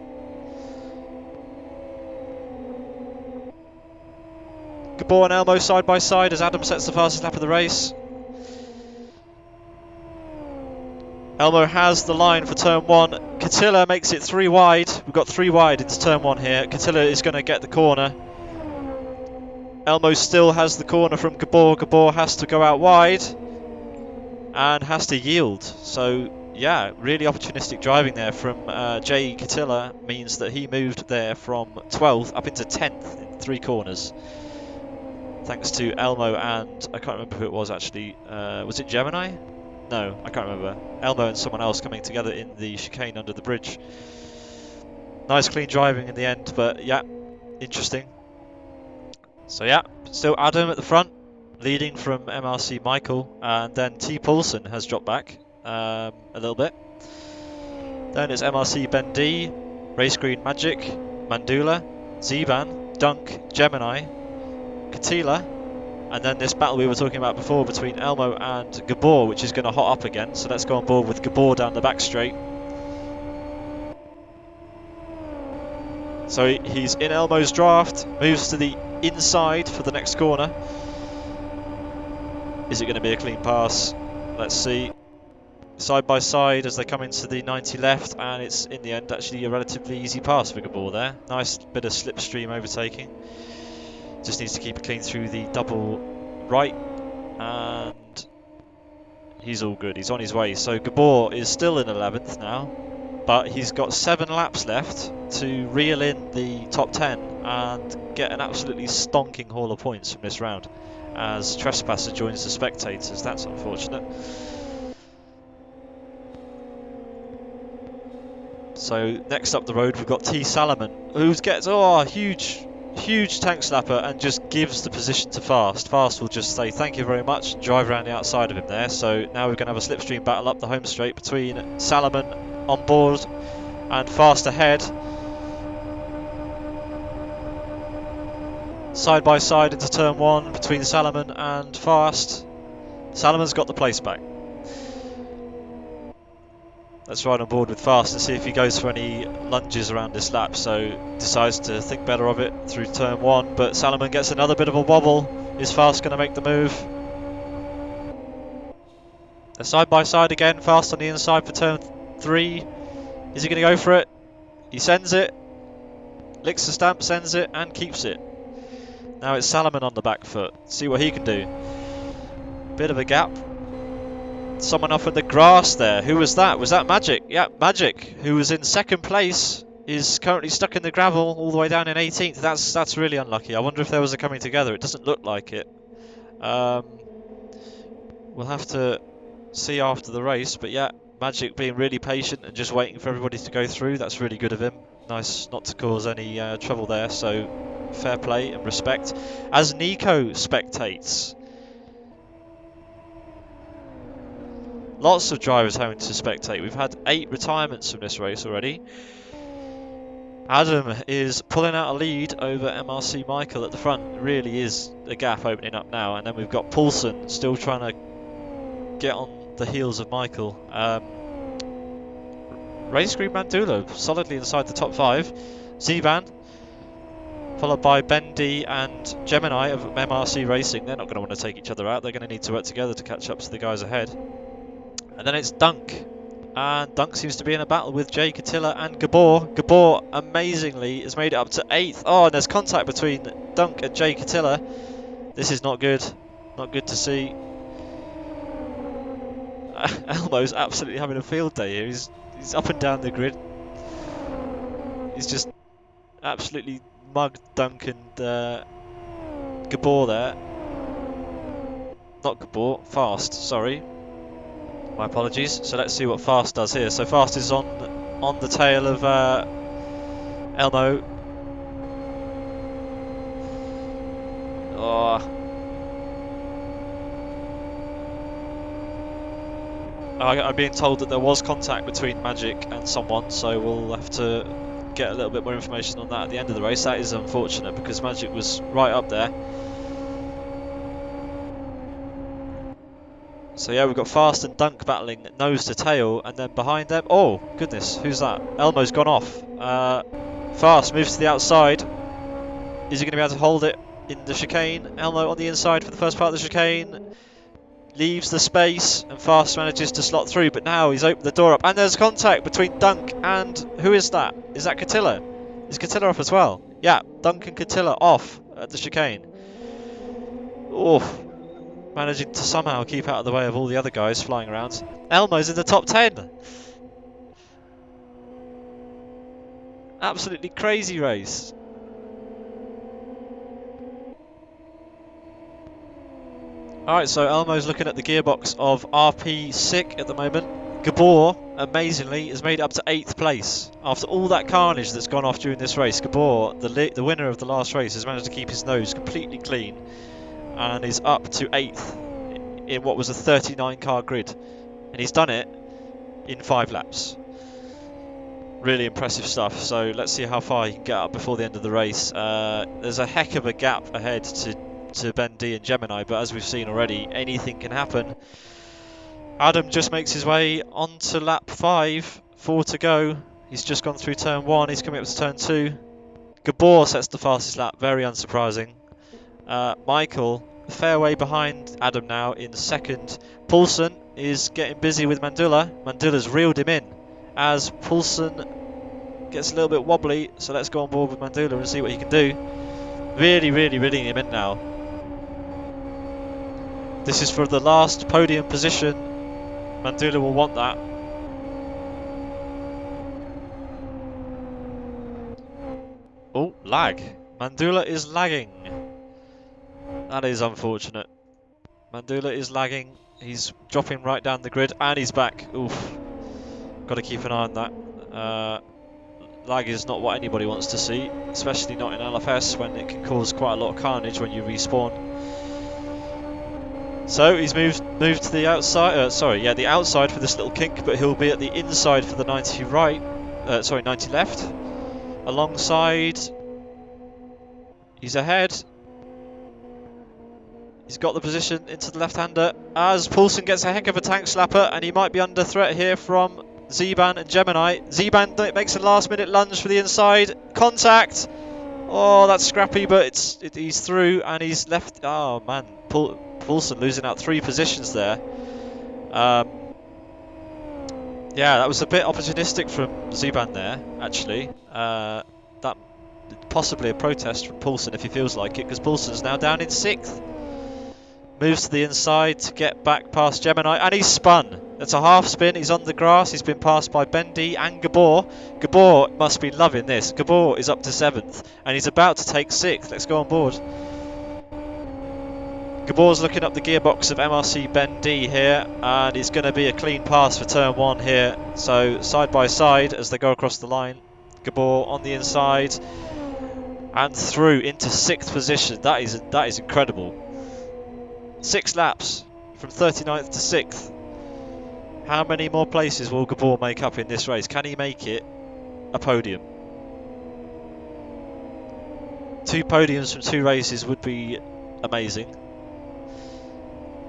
[SPEAKER 1] Gabor and Elmo side by side as Adam sets the fastest lap of the race. Elmo has the line for turn 1. Catilla makes it 3 wide. We've got 3 wide into turn 1 here. Catilla is going to get the corner. Elmo still has the corner from Gabor. Gabor has to go out wide and has to yield. So yeah, really opportunistic driving there from Jay Catilla means that he moved there from 12th up into 10th in 3 corners. Thanks to Elmo and I can't remember who it was actually. Was it Gemini? No, I can't remember. Elmo and someone else coming together in the chicane under the bridge. Nice clean driving in the end, but yeah, interesting. So yeah, still Adam at the front, leading from MRC Michael, and then T Paulson has dropped back a little bit. Then it's MRC Ben D, Race Green Magic, Mandula, Z-Ban, Dunk, Gemini, Catilla, and then this battle we were talking about before between Elmo and Gabor, which is going to hot up again. So let's go on board with Gabor down the back straight. So he's in Elmo's draft, moves to the inside for the next corner. Is it going to be a clean pass? Let's see. Side by side as they come into the 90 left, and it's in the end actually a relatively easy pass for Gabor there. Nice bit of slipstream overtaking. Just needs to keep it clean through the double right, and he's all good. He's on his way. So Gabor is still in 11th now, but he's got 7 laps left to reel in the top 10 and get an absolutely stonking haul of points from this round as Trespasser joins the spectators. That's unfortunate. So next up the road we've got T Salomon, who gets a huge tank slapper and just gives the position to Fast. Fast will just say thank you very much and drive around the outside of him there. So now we're going to have a slipstream battle up the home straight between Salomon on board and Fast ahead. Side by side into turn 1 between Salomon and Fast. Salomon's got the place back. Let's ride on board with Fast and see if he goes for any lunges around this lap. So decides to think better of it through turn 1, but Salomon gets another bit of a wobble. Is Fast going to make the move? They're side by side again. Fast on the inside for turn 3. Is he going to go for it? He sends it. Licks the stamp, sends it, and keeps it. Now it's Salomon on the back foot. See what he can do. Bit of a gap. Someone off in the grass there. Who was that? Was that Magic? Yeah, Magic, who was in 2nd place, is currently stuck in the gravel all the way down in 18th. That's really unlucky. I wonder if there was a coming together. It doesn't look like it. we'll have to see after the race. But yeah, Magic being really patient and just waiting for everybody to go through. That's really good of him. Nice not to cause any trouble there. So fair play and respect. As Nico spectates, lots of drivers having to spectate. We've had 8 retirements from this race already. Adam is pulling out a lead over MRC Michael at the front. It really is a gap opening up now. And then we've got Poulsen still trying to get on the heels of Michael. Race Green Mandula solidly inside the top 5. Ziban, followed by Bendy and Gemini of MRC Racing. They're not going to want to take each other out. They're going to need to work together to catch up to the guys ahead. And then it's Dunk. And Dunk seems to be in a battle with Jay Catilla and Gabor. Gabor, amazingly, has made it up to 8th. Oh, and there's contact between Dunk and Jay Catilla. This is not good. Not good to see. Elmo's absolutely having a field day here. He's up and down the grid. He's just absolutely mugged Dunk and Gabor there. Not Gabor, Fast, sorry. My apologies. So let's see what Fast does here. So Fast is on the tail of Elmo. Oh. I'm being told that there was contact between Magic and someone, so we'll have to get a little bit more information on that at the end of the race. That is unfortunate because Magic was right up there. So yeah, we've got Fast and Dunk battling nose to tail, and then behind them, oh goodness, who's that? Elmo's gone off. Fast moves to the outside. Is he going to be able to hold it in the chicane? Elmo on the inside for the first part of the chicane. Leaves the space, and Fast manages to slot through, but now he's opened the door up, and there's contact between Dunk and, who is that? Is that Catilla? Is Catilla off as well? Yeah, Dunk and Catilla off at the chicane. Oof. Managing to somehow keep out of the way of all the other guys flying around. Elmo's in the top 10. Absolutely crazy race. Alright, so Elmo's looking at the gearbox of RP Sick at the moment. Gabor, amazingly, has made it up to 8th place. After all that carnage that's gone off during this race, Gabor, the winner of the last race, has managed to keep his nose completely clean and is up to 8th in what was a 39 car grid, and he's done it in 5 laps. Really impressive stuff. So let's see how far he can get up before the end of the race. There's a heck of a gap ahead to Ben D and Gemini, but as we've seen already, anything can happen. Adam just makes his way onto lap 5, 4 to go. He's just gone through turn 1, he's coming up to turn 2. Gabor sets the fastest lap, very unsurprising. Michael, a fair way behind Adam now in 2nd. Poulsen is getting busy with Mandula. Mandula's reeled him in as Poulsen gets a little bit wobbly, so let's go on board with Mandula and see what he can do. Really reeling him in now. This is for the last podium position. Mandula will want that. Oh, lag. Mandula is lagging. That is unfortunate. Mandula is lagging. He's dropping right down the grid, and he's back. Oof. Got to keep an eye on that. Lag is not what anybody wants to see, especially not in LFS when it can cause quite a lot of carnage when you respawn. So he's moved to the outside. The outside for this little kink, but he'll be at the inside for the 90 right. 90 left. Alongside. He's ahead. He's got the position into the left-hander as Poulsen gets a heck of a tank slapper, and he might be under threat here from Ziban and Gemini. Ziban makes a last-minute lunge for the inside. Contact! Oh, that's scrappy, but he's through, and he's left. Oh, man. Poulsen losing out 3 positions there. Yeah, that was a bit opportunistic from Ziban there, actually. That possibly a protest from Poulsen if he feels like it, because Poulsen's now down in 6th. Moves to the inside to get back past Gemini, and he's spun. That's a half spin. He's on the grass. He's been passed by Bendy and Gabor. Gabor must be loving this. Gabor is up to 7th, and he's about to take 6th. Let's go on board. Gabor's looking up the gearbox of MRC Ben D here, and it's going to be a clean pass for turn 1 here. So side by side as they go across the line. Gabor on the inside and through into 6th position. That is incredible. 6 laps from 39th to 6th. How many more places will Gabor make up in this race? Can he make it a podium? 2 podiums from 2 races would be amazing.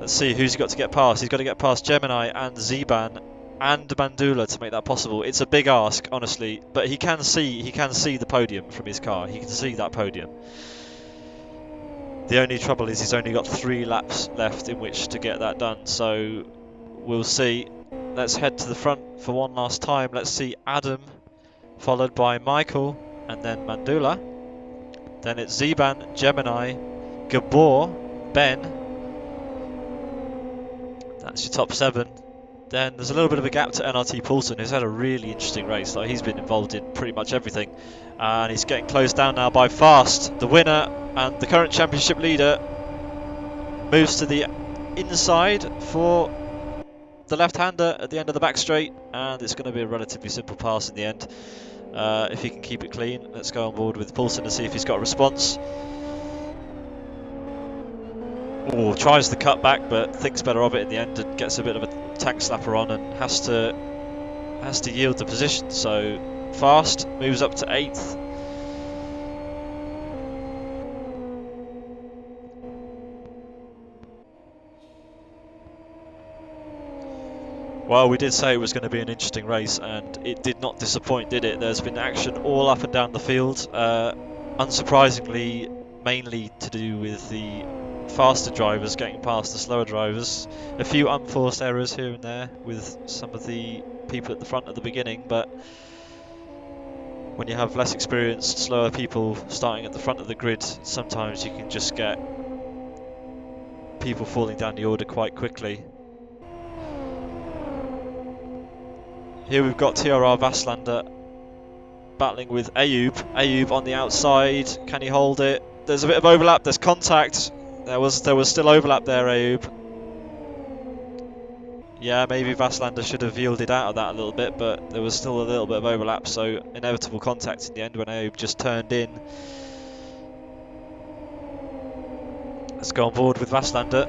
[SPEAKER 1] Let's see who's he got to get past. He's got to get past Gemini and Zeban and Mandula to make that possible. It's a big ask, honestly, but he can see the podium from his car. He can see that podium. The only trouble is he's only got 3 laps left in which to get that done. So we'll see. Let's head to the front for one last time. Let's see Adam, followed by Michael, and then Mandula. Then it's Zeban, Gemini, Gabor, Ben. That's your top 7. Then there's a little bit of a gap to NRT Poulsen, who's had a really interesting race. Like, he's been involved in pretty much everything. And he's getting closed down now by Fast. The winner and the current championship leader moves to the inside for the left-hander at the end of the back straight. And it's going to be a relatively simple pass in the end. If he can keep it clean. Let's go on board with Poulsen and see if he's got a response. Oh, tries the cut back, but thinks better of it in the end and gets a bit of a tank slapper on and has to yield the position. So Fast moves up to 8th. Well, we did say it was going to be an interesting race, and it did not disappoint, did it? There's been action all up and down the field. Unsurprisingly, mainly to do with the faster drivers getting past the slower drivers. A few unforced errors here and there with some of the people at the front at the beginning, but when you have less experienced, slower people starting at the front of the grid, sometimes you can just get people falling down the order quite quickly. Here we've got TRR Vaslander battling with Ayub. Ayub on the outside, can he hold it? There's a bit of overlap, there's contact. There was still overlap there, Ayub. Yeah, maybe Vaslander should have yielded out of that a little bit, but there was still a little bit of overlap, so inevitable contact in the end when Ayub just turned in. Let's go on board with Vaslander.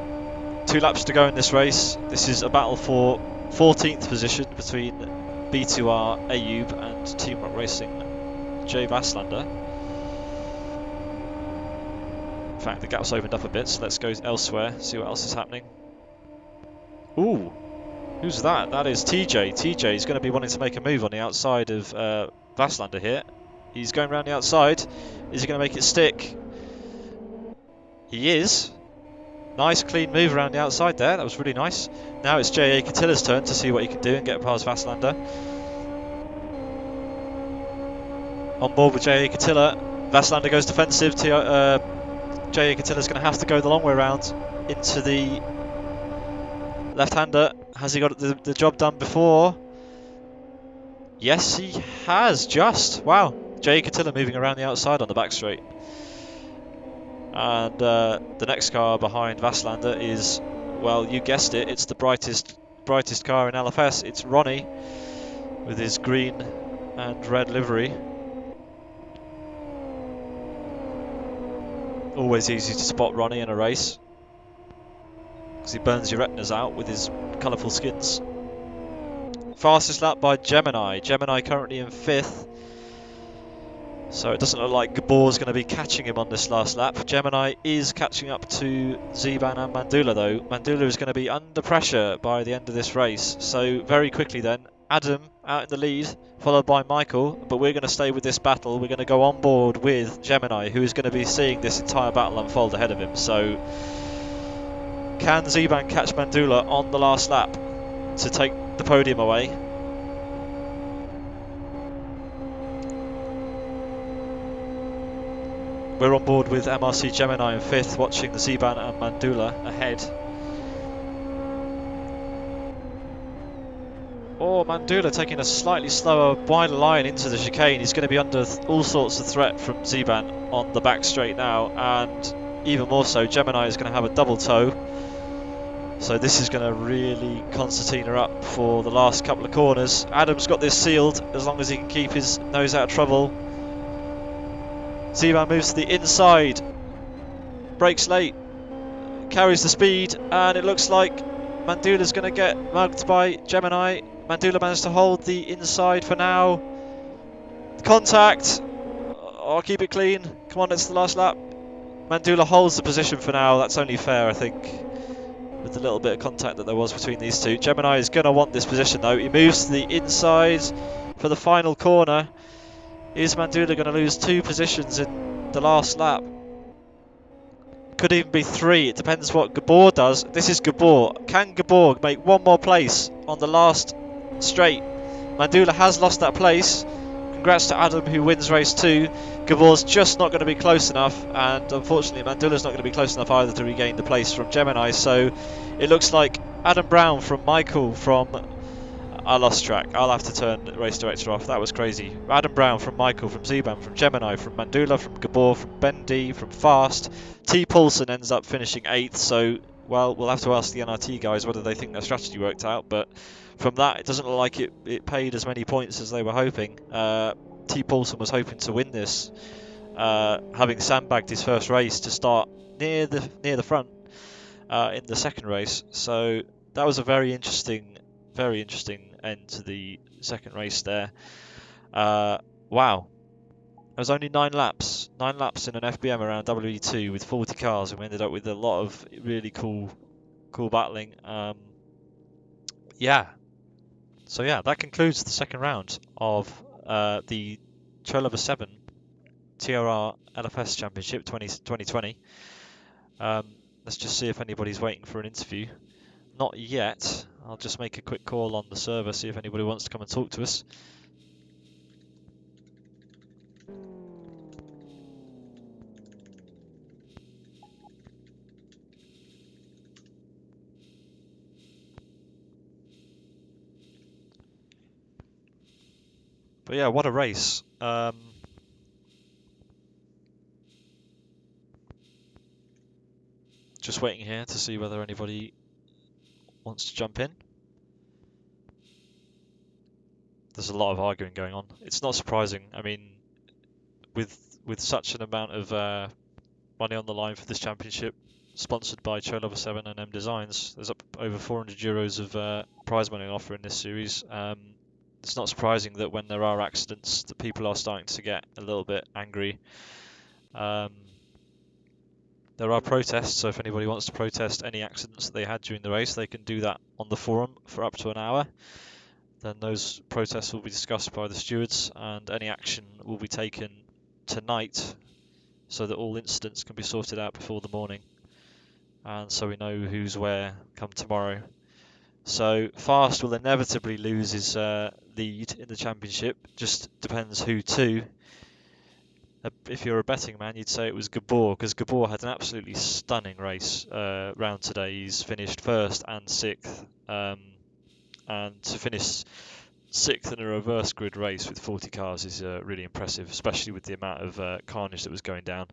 [SPEAKER 1] 2 laps to go in this race. This is a battle for 14th position between B2R Ayub and Team Rock Racing Jay Vaslander. In fact, the gap's opened up a bit, so let's go elsewhere, see what else is happening. Ooh, who's that? That is TJ. TJ is going to be wanting to make a move on the outside of Vaslander here. He's going around the outside. Is he going to make it stick? He is. Nice clean move around the outside there. That was really nice. Now it's J.A. Catilla's turn to see what he can do and get past Vaslander. On board with J.A. Catilla. Vaslander goes defensive. J.A. Catilla's going to have to go the long way around into the left-hander. Has he got the job done before? Yes, he has, just. Wow. J.A. Catilla moving around the outside on the back straight. And the next car behind Vaslander is, well, you guessed it, it's the brightest car in LFS. It's Ronnie with his green and red livery. Always easy to spot Ronnie in a race because he burns your retinas out with his colourful skins. Fastest lap by Gemini. Gemini currently in 5th. So it doesn't look like Gabor's going to be catching him on this last lap. Gemini is catching up to Zeban and Mandula though. Mandula is going to be under pressure by the end of this race. So very quickly then, Adam out in the lead, followed by Michael. But we're going to stay with this battle. We're going to go on board with Gemini, who is going to be seeing this entire battle unfold ahead of him. So can Zeban catch Mandula on the last lap to take the podium away? We're on board with MRC Gemini in 5th, watching the Zeban and Mandula ahead. Oh, Mandula taking a slightly slower, wider line into the chicane. He's going to be under all sorts of threat from Zeban on the back straight now, and even more so, Gemini is going to have a double toe. So this is going to really concertina up for the last couple of corners. Adam's got this sealed as long as he can keep his nose out of trouble. Zeeman moves to the inside, brakes late, carries the speed, and it looks like Mandula's going to get mugged by Gemini. Mandula managed to hold the inside for now. Contact. I'll keep it clean. Come on, it's the last lap. Mandula holds the position for now. That's only fair, I think, with the little bit of contact that there was between these two. Gemini is going to want this position, though. He moves to the inside for the final corner. Is Mandula going to lose 2 positions in the last lap? Could even be 3. It depends what Gabor does. This is Gabor. Can Gabor make one more place on the last straight? Mandula has lost that place. Congrats to Adam, who wins race 2. Gabor's just not going to be close enough, and unfortunately Mandula's not going to be close enough either to regain the place from Gemini, so it looks like Adam Brown from Michael from... I lost track. I'll have to turn the race director off. That was crazy. Adam Brown from Michael, from Zeban, from Gemini, from Mandula, from Gabor, from Bendy, from Fast. T. Paulson ends up finishing 8th, so, well, we'll have to ask the NRT guys whether they think their strategy worked out, but from that, it doesn't look like it paid as many points as they were hoping. T. Paulson was hoping to win this, having sandbagged his first race to start near the front in the second race. So that was a very interesting end to the second race there. Wow. It was only 9 laps. 9 laps in an FBM around WE2 with 40 cars, and we ended up with a lot of really cool battling. Yeah. So yeah, that concludes the second round of the Trail 7 TRR LFS Championship 2020. Let's just see if anybody's waiting for an interview. Not yet. I'll just make a quick call on the server, see if anybody wants to come and talk to us. But yeah, what a race. Just waiting here to see whether anybody wants to jump in. There's a lot of arguing going on. It's not surprising. I mean, with such an amount of money on the line for this championship, sponsored by Trail 7 and M Designs, there's up over 400 euros of prize money on offer in this series. It's not surprising that when there are accidents, that people are starting to get a little bit angry. There are protests, so if anybody wants to protest any accidents that they had during the race, they can do that on the forum for up to an hour. Then those protests will be discussed by the stewards, and any action will be taken tonight so that all incidents can be sorted out before the morning, and so we know who's where come tomorrow. So Fast will inevitably lose his lead in the championship. Just depends who to. If you're a betting man, you'd say it was Gabor, because Gabor had an absolutely stunning race round today. He's finished 1st and 6th, and to finish 6th in a reverse grid race with 40 cars is really impressive, especially with the amount of carnage that was going down.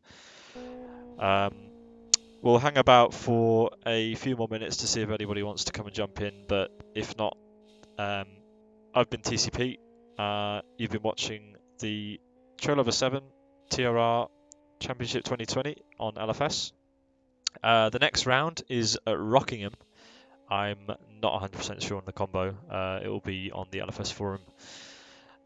[SPEAKER 1] We'll hang about for a few more minutes to see if anybody wants to come and jump in, but if not, I've been TCP. You've been watching the Trail 7 TRR Championship 2020 on LFS. The next round is at Rockingham. I'm not 100% sure on the combo. It will be on the LFS forum.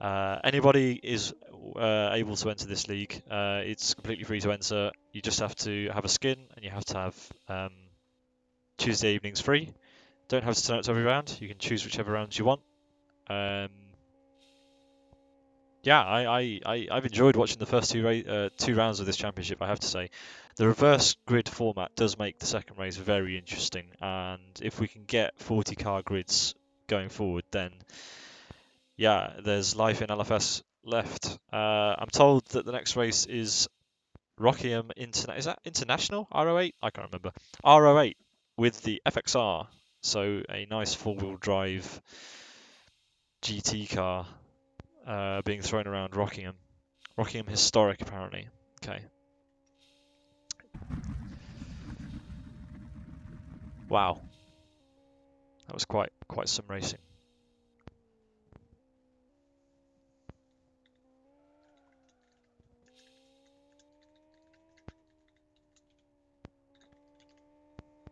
[SPEAKER 1] Anybody is able to enter this league. It's completely free to enter. You just have to have a skin, and you have to have Tuesday evenings free. Don't have to turn up to every round. You can choose whichever rounds you want. Yeah, I've enjoyed watching the first two rounds of this championship, I have to say. The reverse grid format does make the second race very interesting, and if we can get 40 car grids going forward, then yeah, there's life in LFS left. I'm told that the next race is Rockingham is that International? RO8? I can't remember. RO8 with the FXR, so a nice four-wheel drive GT car being thrown around Rockingham. Rockingham Historic, apparently. Okay. Wow, that was quite some racing.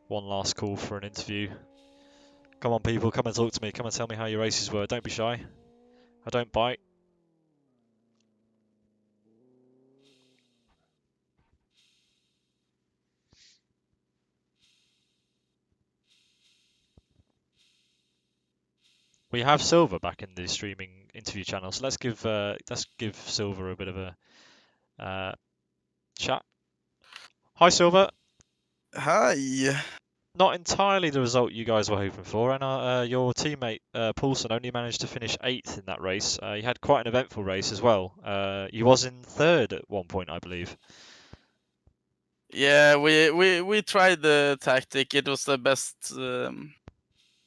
[SPEAKER 1] One last call for an interview. Come on, people, come and talk to me. Come and tell me how your races were. Don't be shy. I don't bite. We have Silver back in the streaming interview channel, so let's give Silver a bit of a chat. Hi, Silver.
[SPEAKER 2] Hi.
[SPEAKER 1] Not entirely the result you guys were hoping for, and your teammate Paulson only managed to finish 8th in that race. He had quite an eventful race as well. He was in 3rd at one point, I believe.
[SPEAKER 2] Yeah, we tried the tactic. It was the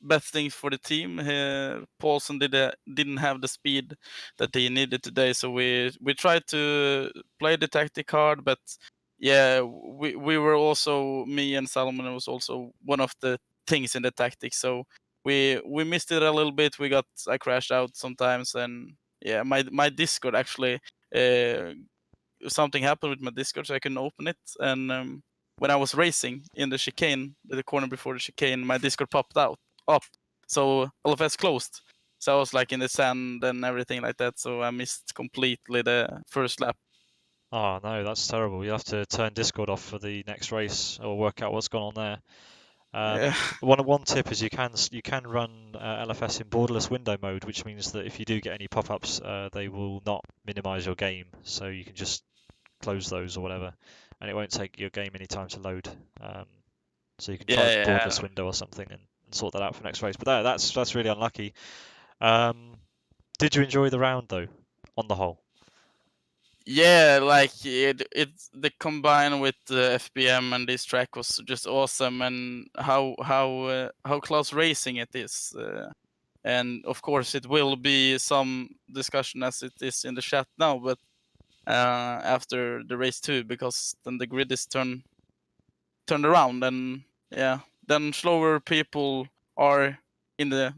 [SPEAKER 2] best thing for the team. Paulson didn't have the speed that he needed today, so we tried to play the tactic hard. But yeah, we were also, me and Salomon was also one of the things in the tactic. So we missed it a little bit. I crashed out sometimes, and yeah, my Discord actually. Something happened with my Discord, so I couldn't open it. And when I was racing in the chicane, the corner before the chicane, my Discord popped up. So LFS closed. So I was like in the sand and everything like that. So I missed completely the first lap.
[SPEAKER 1] Oh no, that's terrible. You have to turn Discord off for the next race or work out what's gone on there.
[SPEAKER 2] Yeah,
[SPEAKER 1] One tip is you can run LFS in borderless window mode, which means that if you do get any pop-ups, they will not minimize your game, so you can just close those or whatever, and it won't take your game any time to load. So you can try the
[SPEAKER 2] yeah,
[SPEAKER 1] borderless window or something and sort that out for next race. But that's really unlucky. Um, did you enjoy the round though, on the whole?
[SPEAKER 2] yeah. Like the combine with the FBM and this track was just awesome, and how close racing it is. And of course, it will be some discussion as it is in the chat now, but after the race too, because then the grid is turned around, and yeah, then slower people are in the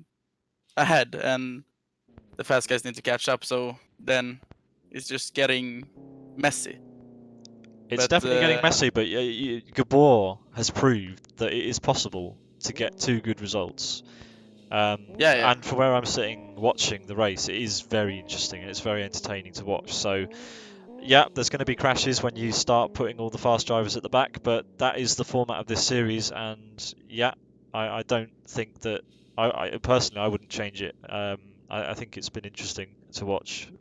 [SPEAKER 2] ahead, and the fast guys need to catch up. So then it's just getting messy.
[SPEAKER 1] It's
[SPEAKER 2] But
[SPEAKER 1] definitely getting messy, but Gabor has proved that it is possible to get 2 good results.
[SPEAKER 2] yeah,
[SPEAKER 1] And from where I'm sitting watching the race, it is very interesting and it's very entertaining to watch. So, yeah, there's going to be crashes when you start putting all the fast drivers at the back, but that is the format of this series. And yeah, I don't think that I personally I wouldn't change it. I think it's been interesting to watch.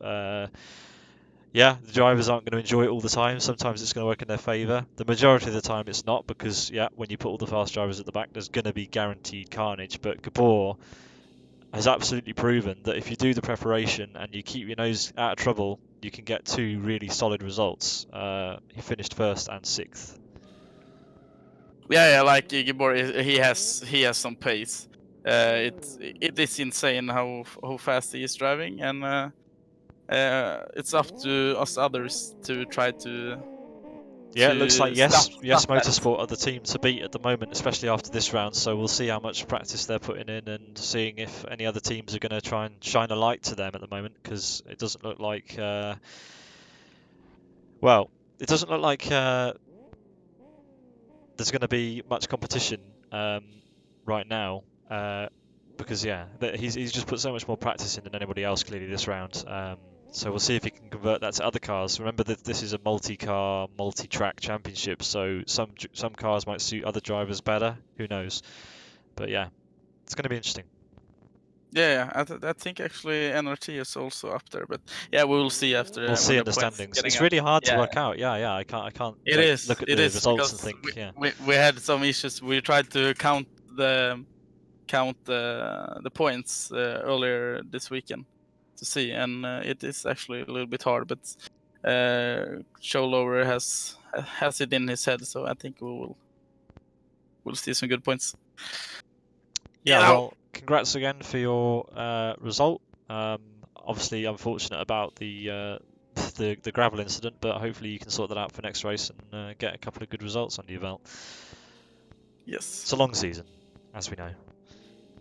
[SPEAKER 1] Yeah, the drivers aren't going to enjoy it all the time. Sometimes it's going to work in their favour. The majority of the time, it's not because yeah, when you put all the fast drivers at the back, there's going to be guaranteed carnage. But Gabor has absolutely proven that if you do the preparation and you keep your nose out of trouble, you can get 2 really solid results. He finished 1st and 6th.
[SPEAKER 2] yeah. Like Gibor, he has some pace. It is insane how fast he is driving, and it's up to us others to try
[SPEAKER 1] Yeah, it looks like
[SPEAKER 2] stop
[SPEAKER 1] Yes
[SPEAKER 2] that.
[SPEAKER 1] Motorsport are the team to beat at the moment, especially after this round. So we'll see how much practice they're putting in and seeing if any other teams are going to try and shine a light to them at the moment, because it doesn't look like well, it doesn't look like there's going to be much competition right now. Because yeah, he's just put so much more practice in than anybody else clearly this round. So we'll see if he can convert that to other cars. Remember that this is a multi-car, multi-track championship, so some cars might suit other drivers better. Who knows? But yeah, it's going to be interesting.
[SPEAKER 2] Yeah, I think actually NRT is also up there, but yeah, we will see after
[SPEAKER 1] We'll
[SPEAKER 2] when
[SPEAKER 1] see
[SPEAKER 2] the
[SPEAKER 1] in the
[SPEAKER 2] points
[SPEAKER 1] standings.
[SPEAKER 2] getting
[SPEAKER 1] It's
[SPEAKER 2] up.
[SPEAKER 1] really hard to
[SPEAKER 2] Yeah,
[SPEAKER 1] work out. Yeah. I can't
[SPEAKER 2] it
[SPEAKER 1] like
[SPEAKER 2] is.
[SPEAKER 1] look at
[SPEAKER 2] It
[SPEAKER 1] the
[SPEAKER 2] is
[SPEAKER 1] results and
[SPEAKER 2] because
[SPEAKER 1] think, yeah.
[SPEAKER 2] we had some issues. We tried to count the points earlier this weekend to see, and it is actually a little bit hard. But Showlower has it in his head, so I think we'll see some good points.
[SPEAKER 1] Yeah, well, congrats again for your result. Obviously, unfortunate about the gravel incident, but hopefully you can sort that out for next race and get a couple of good results under your belt.
[SPEAKER 2] Yes.
[SPEAKER 1] It's a long season. as we know.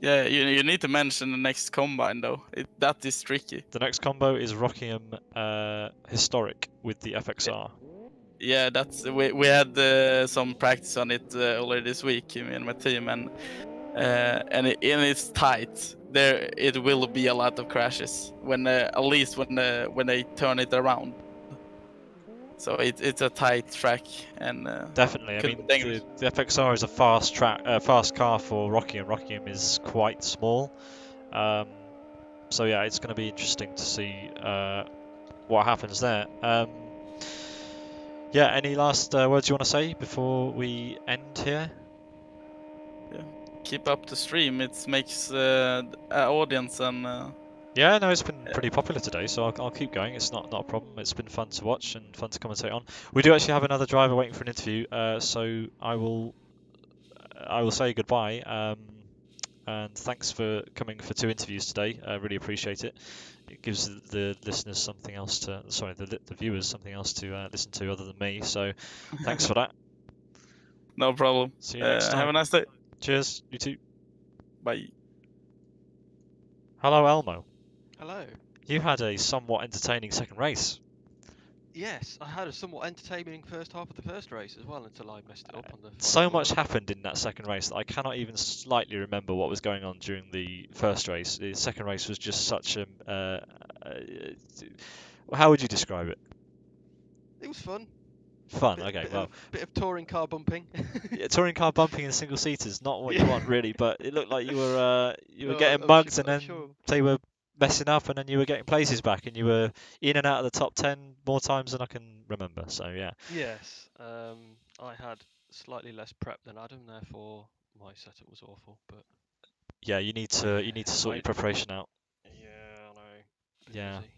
[SPEAKER 2] Yeah, you need to mention the next combine though. That is tricky.
[SPEAKER 1] The next combo is Rockingham Historic with the FXR.
[SPEAKER 2] Yeah, we had some practice on it already this week, me and my team, and it's tight. There, it will be a lot of crashes when at least when they turn it around. So it's a tight track and
[SPEAKER 1] Definitely. I
[SPEAKER 2] could
[SPEAKER 1] mean,
[SPEAKER 2] be dangerous.
[SPEAKER 1] the FXR is a fast car for Rockingham. Rockingham is quite small. So yeah, it's going to be interesting to see what happens there. Yeah, any last words you want to say before we end here?
[SPEAKER 2] Yeah. Keep up the stream. It makes audience and
[SPEAKER 1] Yeah, no, it's been pretty popular today, so I'll keep going. It's not a problem. It's been fun to watch and fun to commentate on. We do actually have another driver waiting for an interview, so I will say goodbye. And thanks for coming for 2 interviews today. I really appreciate it. It gives the listeners something else to, sorry, the viewers something else to listen to other than me. So thanks for that.
[SPEAKER 2] no problem.
[SPEAKER 1] See you next
[SPEAKER 2] Have
[SPEAKER 1] time.
[SPEAKER 2] a nice day.
[SPEAKER 1] Cheers, you too.
[SPEAKER 2] Bye.
[SPEAKER 1] Hello, Elmo.
[SPEAKER 4] Hello.
[SPEAKER 1] You had a somewhat entertaining second race.
[SPEAKER 4] Yes, I had a somewhat entertaining first half of the first race as well until I messed it up on the final
[SPEAKER 1] So much
[SPEAKER 4] corner.
[SPEAKER 1] happened in that second race that I cannot even slightly remember what was going on during the first race. The second race was just such a. How would you describe it?
[SPEAKER 4] It was fun.
[SPEAKER 1] Fun. Okay, well,
[SPEAKER 4] Bit of touring car bumping.
[SPEAKER 1] yeah, touring car bumping in single seaters, not what you
[SPEAKER 4] Yeah.
[SPEAKER 1] want really, but it looked like you were
[SPEAKER 4] No,
[SPEAKER 1] getting
[SPEAKER 4] I'm
[SPEAKER 1] mugged, and
[SPEAKER 4] I'm
[SPEAKER 1] then
[SPEAKER 4] sure.
[SPEAKER 1] they were messing up, and then you were getting places back, and you were in and out of the top 10 more times than I can remember. So yeah.
[SPEAKER 4] Yes. I had slightly less prep than Adam, therefore my setup was awful. But
[SPEAKER 1] Yeah, you need to sort your preparation out.
[SPEAKER 4] yeah, I know. Been
[SPEAKER 1] Yeah.
[SPEAKER 4] busy.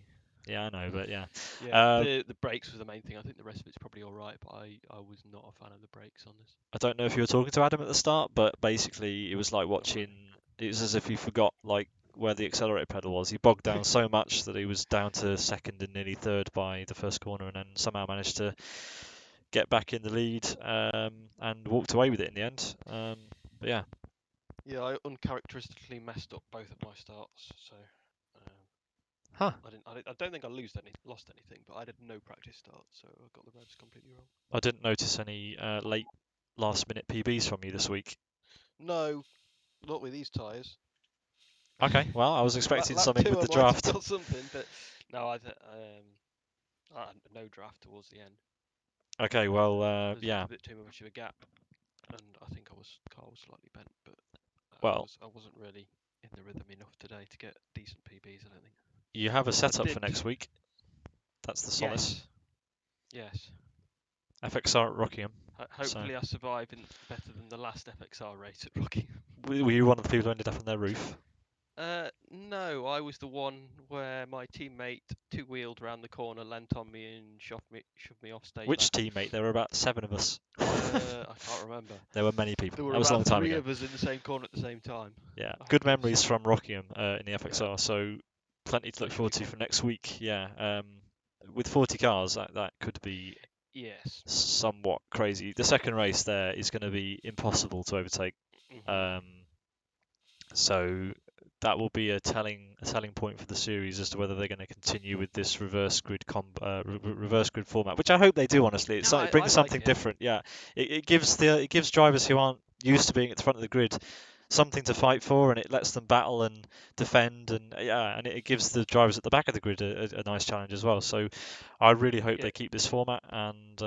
[SPEAKER 1] Yeah, I know, but yeah.
[SPEAKER 4] Yeah, the brakes was the main thing. I think the rest of it's probably all right, but I was not a fan of the brakes on this.
[SPEAKER 1] I don't know if you were talking to Adam at the start, but basically it was like
[SPEAKER 4] Not
[SPEAKER 1] watching.
[SPEAKER 4] really.
[SPEAKER 1] It was as if he forgot like where the accelerator pedal was. He bogged down so much that he was down to second and nearly third by the first corner, and then somehow managed to get back in the lead and walked away with it in the end. But yeah,
[SPEAKER 4] Yeah, I uncharacteristically messed up both of my starts, so
[SPEAKER 1] huh?
[SPEAKER 4] I don't think I lost anything, but I did no practice start, so I got the revs completely wrong.
[SPEAKER 1] I didn't notice any late last-minute PBs from you this week.
[SPEAKER 4] No, not with these tyres.
[SPEAKER 1] Okay, well I was expecting
[SPEAKER 4] lap
[SPEAKER 1] something
[SPEAKER 4] two,
[SPEAKER 1] with
[SPEAKER 4] I
[SPEAKER 1] the
[SPEAKER 4] might have
[SPEAKER 1] draft.
[SPEAKER 4] got something, but no, I had no draft towards the end.
[SPEAKER 1] Okay, well
[SPEAKER 4] There's
[SPEAKER 1] yeah.
[SPEAKER 4] a bit too much of a gap, and I think car was slightly bent, but
[SPEAKER 1] Well,
[SPEAKER 4] I wasn't really in the rhythm enough today to get decent PBs. I don't think.
[SPEAKER 1] you have a setup for
[SPEAKER 4] did.
[SPEAKER 1] next week. That's the solace.
[SPEAKER 4] Yes.
[SPEAKER 1] FXR at Rockingham.
[SPEAKER 4] Hopefully, I survive better than the last FXR race at Rockingham.
[SPEAKER 1] Were you one of the people who ended up on their roof?
[SPEAKER 4] No, I was the one where my teammate two-wheeled round the corner, leant on me, and shoved me off stage
[SPEAKER 1] Which
[SPEAKER 4] left.
[SPEAKER 1] teammate? There were about 7 of us.
[SPEAKER 4] I can't remember.
[SPEAKER 1] There were many people.
[SPEAKER 4] There were
[SPEAKER 1] That was a long
[SPEAKER 4] about
[SPEAKER 1] time
[SPEAKER 4] 3
[SPEAKER 1] ago.
[SPEAKER 4] of us in the same corner at the same time.
[SPEAKER 1] Yeah,
[SPEAKER 4] I
[SPEAKER 1] good
[SPEAKER 4] hope that's-
[SPEAKER 1] memories from Rockingham in the FXR.
[SPEAKER 4] Yeah.
[SPEAKER 1] So plenty to look
[SPEAKER 4] This
[SPEAKER 1] forward to
[SPEAKER 4] weekend.
[SPEAKER 1] for next week. Yeah, with 40 cars, that could be
[SPEAKER 4] Yes.
[SPEAKER 1] somewhat crazy. The second race there is going to be impossible to overtake.
[SPEAKER 4] Mhm.
[SPEAKER 1] So that will be a telling point for the series as to whether they're going to continue with this reverse grid format, which I hope they do. Honestly,
[SPEAKER 4] No,
[SPEAKER 1] it
[SPEAKER 4] I
[SPEAKER 1] brings
[SPEAKER 4] like
[SPEAKER 1] something
[SPEAKER 4] it.
[SPEAKER 1] different. Yeah, it gives drivers who aren't used to being at the front of the grid something to fight for, and it lets them battle and defend, and yeah, and it gives the drivers at the back of the grid a nice challenge as well. So I really hope
[SPEAKER 4] Yeah.
[SPEAKER 1] they keep this format, and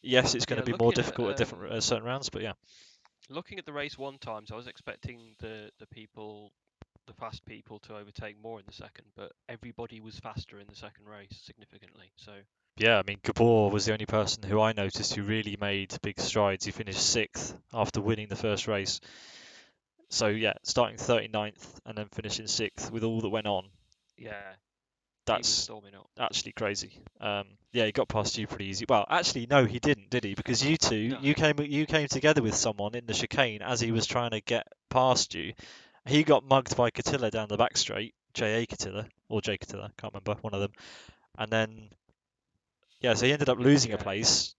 [SPEAKER 1] yes, it's going to
[SPEAKER 4] Yeah,
[SPEAKER 1] be more
[SPEAKER 4] looking at
[SPEAKER 1] difficult at different certain rounds, but yeah.
[SPEAKER 4] looking at the race one times, I was expecting the fast people to overtake more in the second, but everybody was faster in the second race significantly. So
[SPEAKER 1] Yeah, I mean, Gabor was the only person who I noticed who really made big strides. He finished 6th after winning the first race. So yeah, starting 39th and then finishing 6th with all that went on.
[SPEAKER 4] yeah, he was
[SPEAKER 1] That's
[SPEAKER 4] storming up.
[SPEAKER 1] actually crazy. Yeah, he got past you pretty easy. Well, actually, no, he didn't, did he? Because you two,
[SPEAKER 4] No.
[SPEAKER 1] you came together with someone in the chicane as he was trying to get past you. He got mugged by Catilla down the back straight, J.A. Catilla or J. Catilla, can't remember, one of them. And then yeah, so he ended up losing a
[SPEAKER 4] Yeah.
[SPEAKER 1] place.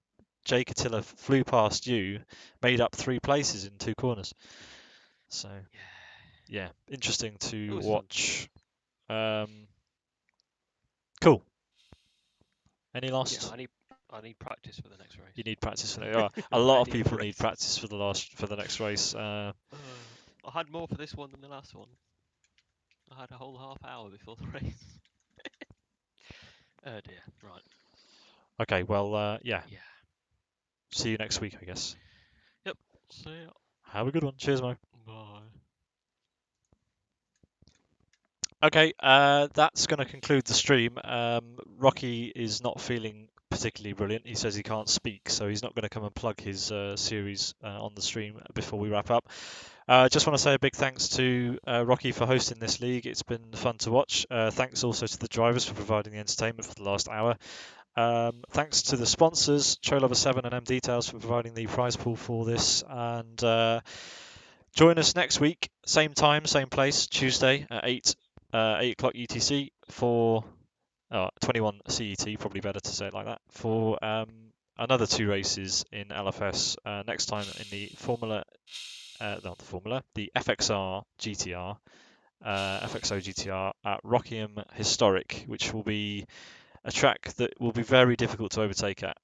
[SPEAKER 1] Jake Attila flew past you, made up 3 places in 2 corners. So
[SPEAKER 4] Yeah.
[SPEAKER 1] yeah, interesting
[SPEAKER 4] It
[SPEAKER 1] to
[SPEAKER 4] was fun.
[SPEAKER 1] watch. Cool. Any
[SPEAKER 4] Yeah,
[SPEAKER 1] last?
[SPEAKER 4] I need practice for the next race.
[SPEAKER 1] You need practice for the. A lot of
[SPEAKER 4] Any
[SPEAKER 1] people
[SPEAKER 4] other
[SPEAKER 1] need
[SPEAKER 4] race.
[SPEAKER 1] practice for the next race.
[SPEAKER 4] I had more for this one than the last one. I had a whole half hour before the race. Oh dear. Right.
[SPEAKER 1] Okay, well, yeah.
[SPEAKER 4] Yeah.
[SPEAKER 1] See you next week, I guess.
[SPEAKER 4] Yep. See ya.
[SPEAKER 1] Have a good one. Cheers, Mo.
[SPEAKER 4] Bye.
[SPEAKER 1] Okay, that's going to conclude the stream. Rocky is not feeling particularly brilliant. He says he can't speak, so he's not going to come and plug his series on the stream before we wrap up. Just want to say a big thanks to Rocky for hosting this league. It's been fun to watch. Thanks also to the drivers for providing the entertainment for the last hour. Thanks to the sponsors, Trolover7 and M Details, for providing the prize pool for this. And join us next week, same time, same place, Tuesday at 8 o'clock UTC for 21 CET, probably better to say it like that, for another 2 races in LFS. Next time in the the FXR GTR, FXO GTR at Rockingham Historic, which will be a track that will be very difficult to overtake at.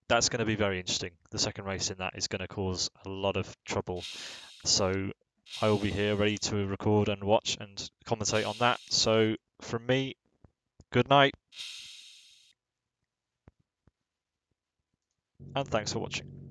[SPEAKER 1] That's going to be very interesting. The second race in that is going to cause a lot of trouble. So I will be here ready to record and watch and commentate on that. So from me, good night and thanks for watching.